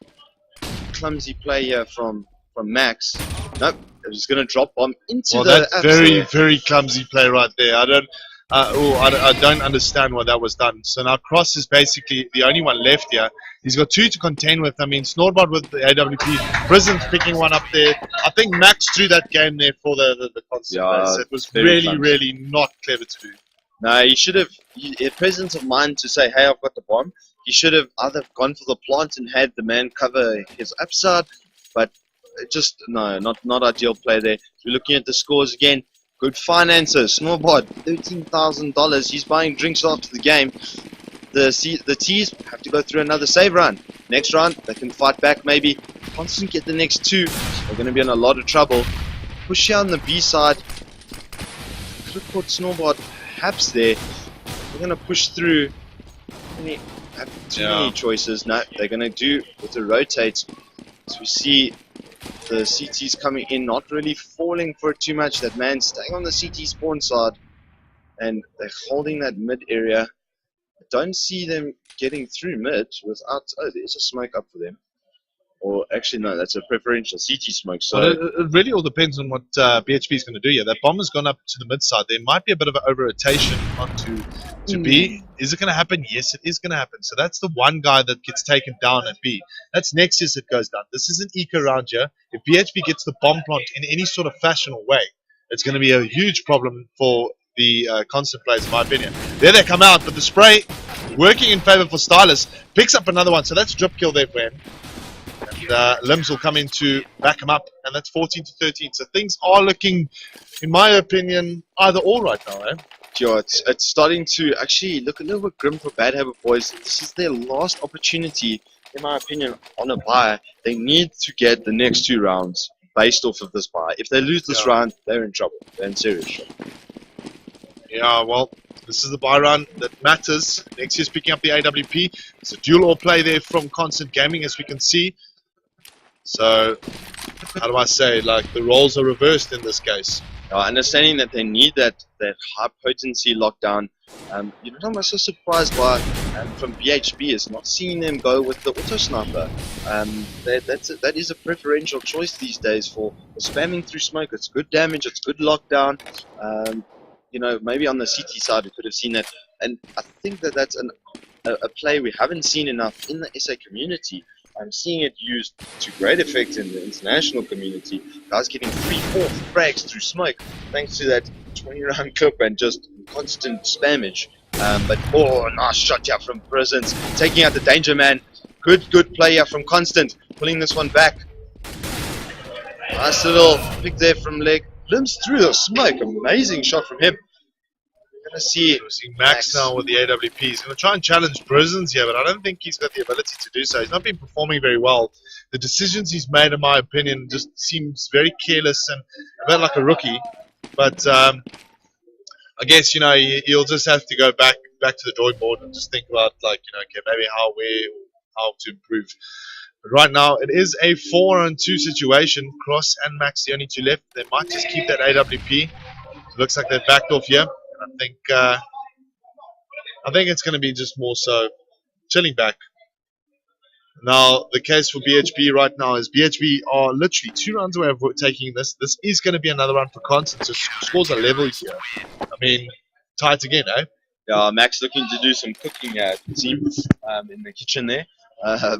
Clumsy play here from Max. Nope, he's going to drop bomb into the. That's very clumsy play right there. I don't understand why that was done. So now Cross is basically the only one left here. He's got 2 to contend with. I mean, Snorbot with the AWP. Prison's picking one up there. I think Max threw that game there for the constant place. It was really not clever to do. No, he should have, presence of mind to say, hey, I've got the bomb. He should have either gone for the plant and had the man cover his upside, but just, no, not ideal play there. We're looking at the scores again. Good finances. Snorbot, $13,000. He's buying drinks after the game. The T's have to go through another save run. Next round, they can fight back maybe. Constant get the next 2. They're going to be in a lot of trouble. Push here on the B side. Could have caught Snorbot perhaps there. They're going to push through. Have too many choices. No, they're going to do with the rotates. So we see the CT's coming in, not really falling for it too much. That man staying on the CT spawn side, and they're holding that mid area. I don't see them getting through mid without. Oh, there's a smoke up for them. Or actually, no, that's a preferential CT smoke. So it really all depends on what BHB is going to do here. That bomb has gone up to the mid side. There might be a bit of an over rotation onto B. Is it going to happen? Yes, it is going to happen. So that's the one guy that gets taken down at B. That's Nexus that goes down. This is an eco round here. If BHB gets the bomb plant in any sort of fashion or way, it's going to be a huge problem for the constant players, in my opinion. There they come out, but the spray working in favor for Stylus picks up another one. So that's a drop kill there for him. And Limbs will come in to back him up, and that's 14-13. So things are looking, in my opinion, either or right now, eh? Yeah, it's starting to actually look a little bit grim for Bad Habit Boys. This is their last opportunity, in my opinion, on a bye. They need to get the next 2 rounds based off of this bye. If they lose this round, they're in trouble. They're in serious trouble. Yeah, well, this is the bye run that matters. Next year's picking up the AWP. It's a dual or play there from Constant Gaming, as we can see. So, how do I say, like, the roles are reversed in this case. Understanding that they need that high potency lockdown. You know what I'm so surprised by from BHB is not seeing them go with the auto sniper. That is a preferential choice these days for spamming through smoke. It's good damage, it's good lockdown. You know, maybe on the CT side we could have seen that, and I think that's a play we haven't seen enough in the SA community. I'm seeing it used to great effect in the international community. Guys getting 3-4 frags through smoke thanks to that 20-round clip and just constant spammage. But nice shot here from Prisons, taking out the danger man. Good play here from Constant, pulling this one back. Nice little pick there from Leg. Limbs through the smoke. Amazing shot from him. We're going to see Max now with the AWP. He's going to try and challenge Prisons here, but I don't think he's got the ability to do so. He's not been performing very well. The decisions he's made, in my opinion, just seems very careless and a bit like a rookie. But I guess, you know, he'll just have to go back to the drawing board and just think about, like, you know, okay, maybe how to improve. But right now, it is a 4-on-2 situation. Cross and Max, the only 2 left. They might just keep that AWP. It looks like they've backed off here. I think it's going to be just more so chilling back. Now, the case for BHB right now is BHB are literally 2 rounds away of taking this. This is going to be another run for Constant, so scores are level here. I mean, tight again, eh? Yeah, Max looking to do some cooking here, it seems, in the kitchen there.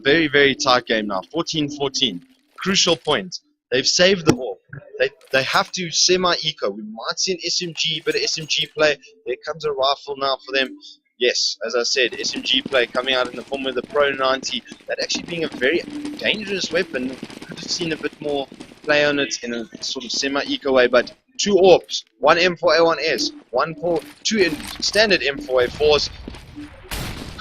Very, very tight game now. 14-14. Crucial point. They've saved the ball. They have to semi-eco. We might see an SMG, but an SMG play. There comes a rifle now for them. Yes, as I said, SMG play coming out in the form of the Pro 90. That actually being a very dangerous weapon. Could have seen a bit more play on it in a sort of semi-eco way, but 2 AWPs, 1 M4A1S, 2 standard M4A4s.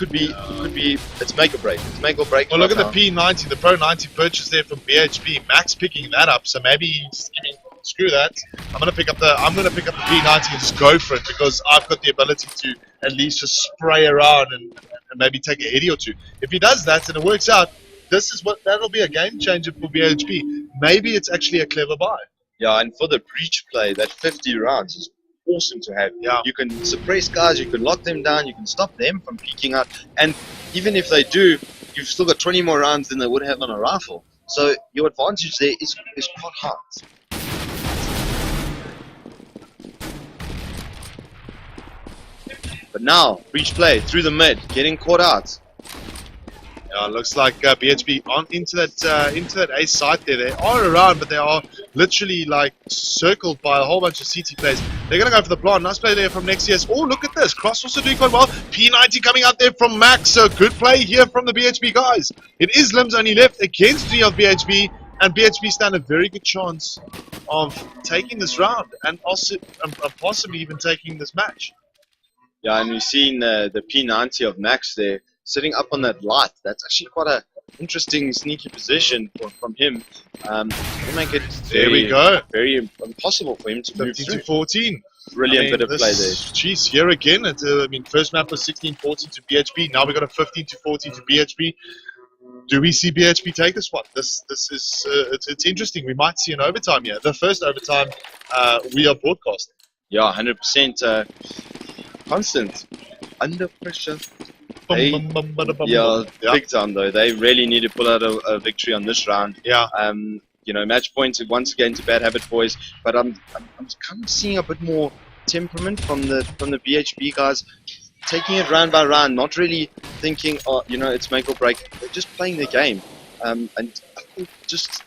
It's make or break. It's make or break. Well, right look at now. the P90, the Pro 90 purchase there from BHB. Max picking that up, so maybe he's giving, screw that. I'm gonna pick up the P90 and just go for it because I've got the ability to at least just spray around and maybe take a heady or two. If he does that and it works out, that'll be a game changer for BHB. Maybe it's actually a clever buy. Yeah, and for the breach play, that 50 rounds is awesome to have. Yeah. You can suppress guys, you can lock them down, you can stop them from peeking out, and even if they do, you've still got 20 more rounds than they would have on a rifle. So your advantage there is quite high. But now, breach play through the mid, getting caught out. Yeah, looks like BHB on into that A site there. They are around, but they are literally like circled by a whole bunch of CT players. They're gonna go for the plant. Nice play there from Nexius. Oh, look at this. Cross also doing quite well. P90 coming out there from Max. So good play here from the BHB guys. It is Limbs only left against 3 of BHB, and BHB stand a very good chance of taking this round and also possibly even taking this match. Yeah, and we've seen the P90 of Max there sitting up on that light. That's actually quite a interesting sneaky position from him. Will make it very impossible for him to move 15 through. to 14. Brilliant bit of play there. Jeez, here again. First map was 16-14 to BHB. Now we got a 15 to 14 to BHB. Do we see BHB take this one? This is it's interesting. We might see an overtime here. The first overtime we are broadcasting. Yeah, 100%. Constant under pressure. Big time though. They really need to pull out a victory on this round. Yeah. Match points once again to Bad Habit Boys, but I'm kind of seeing a bit more temperament from the BHB guys, taking it round by round, not really thinking, it's make or break. They're just playing the game, and I think just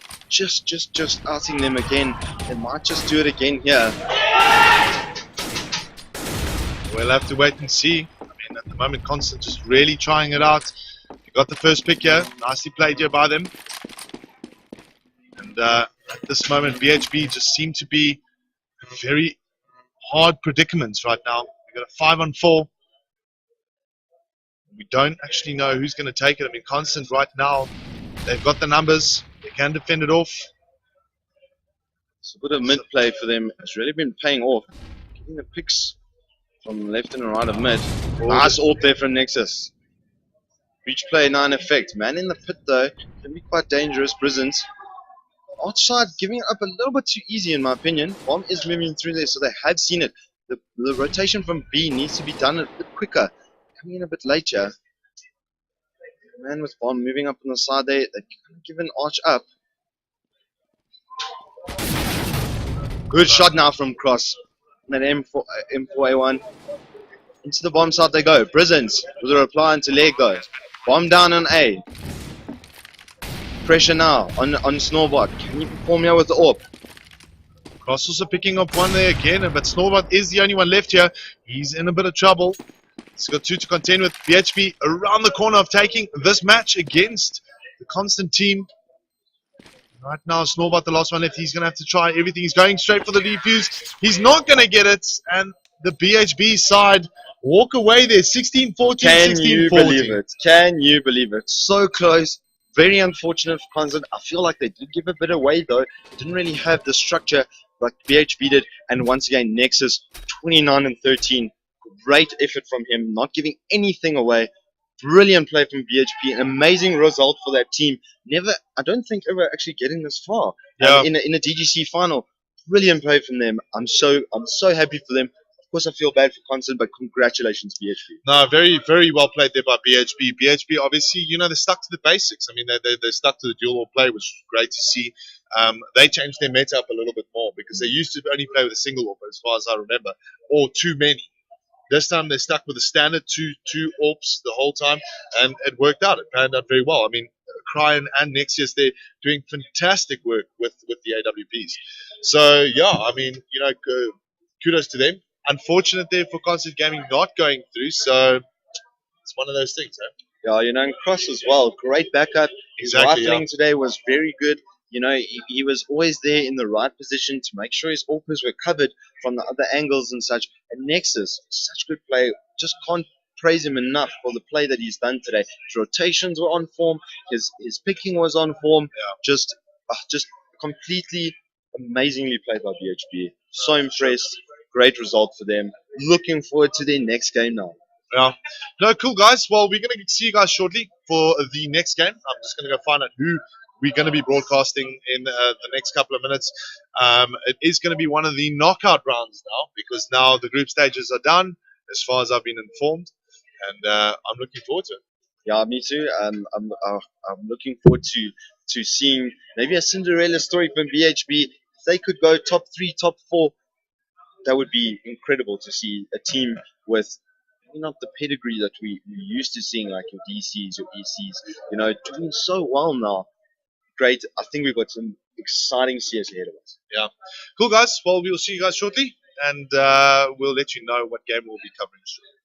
outing them again. They might just do it again here. We'll have to wait and see. I mean, at the moment, Constant just really trying it out. You got the first pick here. Nicely played here by them. And at this moment, BHB just seem to be very hard predicaments right now. We've got a 5-on-4. We don't actually know who's going to take it. I mean, Constant right now, they've got the numbers. They can defend it off. It's a bit of mid play for them. It's really been paying off. Getting the picks from left and right of mid. Nice AWP there from Nexus. Breach play now in effect. Man in the pit though can be quite dangerous. Prisons. Outside giving it up a little bit too easy in my opinion. Bomb is moving through there, so they have seen it. The rotation from B needs to be done a bit quicker. Coming in a bit later. Man with Bomb moving up on the side there. They've given Arch up. Good shot now from Cross. And then M4A1. Into the bomb side they go. Prisons with a reply into Lego. Bomb down on A. Pressure now on Snorbot. Can you perform here with the AWP? Cross also picking up one there again, but Snorbot is the only one left here. He's in a bit of trouble. He's got 2 to contend with. BHB around the corner of taking this match against the Constant team. Right now, Snorbot, the last one left. He's going to have to try everything. He's going straight for the defuse. He's not going to get it. And the BHB side walk away there. 16-14, 16-14. Can you believe it? Can you believe it? So close. Very unfortunate for Constant. I feel like they did give a bit away, though. Didn't really have the structure like BHB did. And once again, Nexus, 29-13. Great effort from him. Not giving anything away. Brilliant play from BHP, an amazing result for that team. I don't think ever actually getting this far in a DGC final. Brilliant play from them. I'm so happy for them. Of course, I feel bad for Constant, but congratulations, BHP. No, very, very well played there by BHP. BHP, obviously, they stuck to the basics. I mean, they stuck to the dual wall play, which was great to see. They changed their meta up a little bit more because they used to only play with a single wall, as far as I remember, or too many. This time they stuck with the standard two AWPs the whole time, and it worked out. It panned out very well. I mean, Cryan and Nexius, they're doing fantastic work with the AWPs. So, yeah, I mean, kudos to them. Unfortunate there for Constant Gaming not going through, so it's one of those things, Yeah, and Cross as well. Great backup. His rifling today was very good. He was always there in the right position to make sure his AWPers were covered from the other angles and such. And Nexus, such good play. Just can't praise him enough for the play that he's done today. His rotations were on form. His picking was on form. Just completely amazingly played by BHB. So impressed. Great result for them. Looking forward to their next game now. Yeah. No, cool, guys. Well, we're going to see you guys shortly for the next game. I'm just going to go find out who we're going to be broadcasting in the next couple of minutes. It is going to be one of the knockout rounds now, because now the group stages are done, as far as I've been informed. And I'm looking forward to it. Yeah, me too. I'm looking forward to seeing maybe a Cinderella story from BHB. If they could go top 3, top 4, that would be incredible to see a team with not the pedigree that we used to seeing, like your DCs, your ECs, doing so well now. Great. I think we've got some exciting CS ahead of us. Yeah. Cool, guys. Well, we will see you guys shortly, and we'll let you know what game we'll be covering shortly.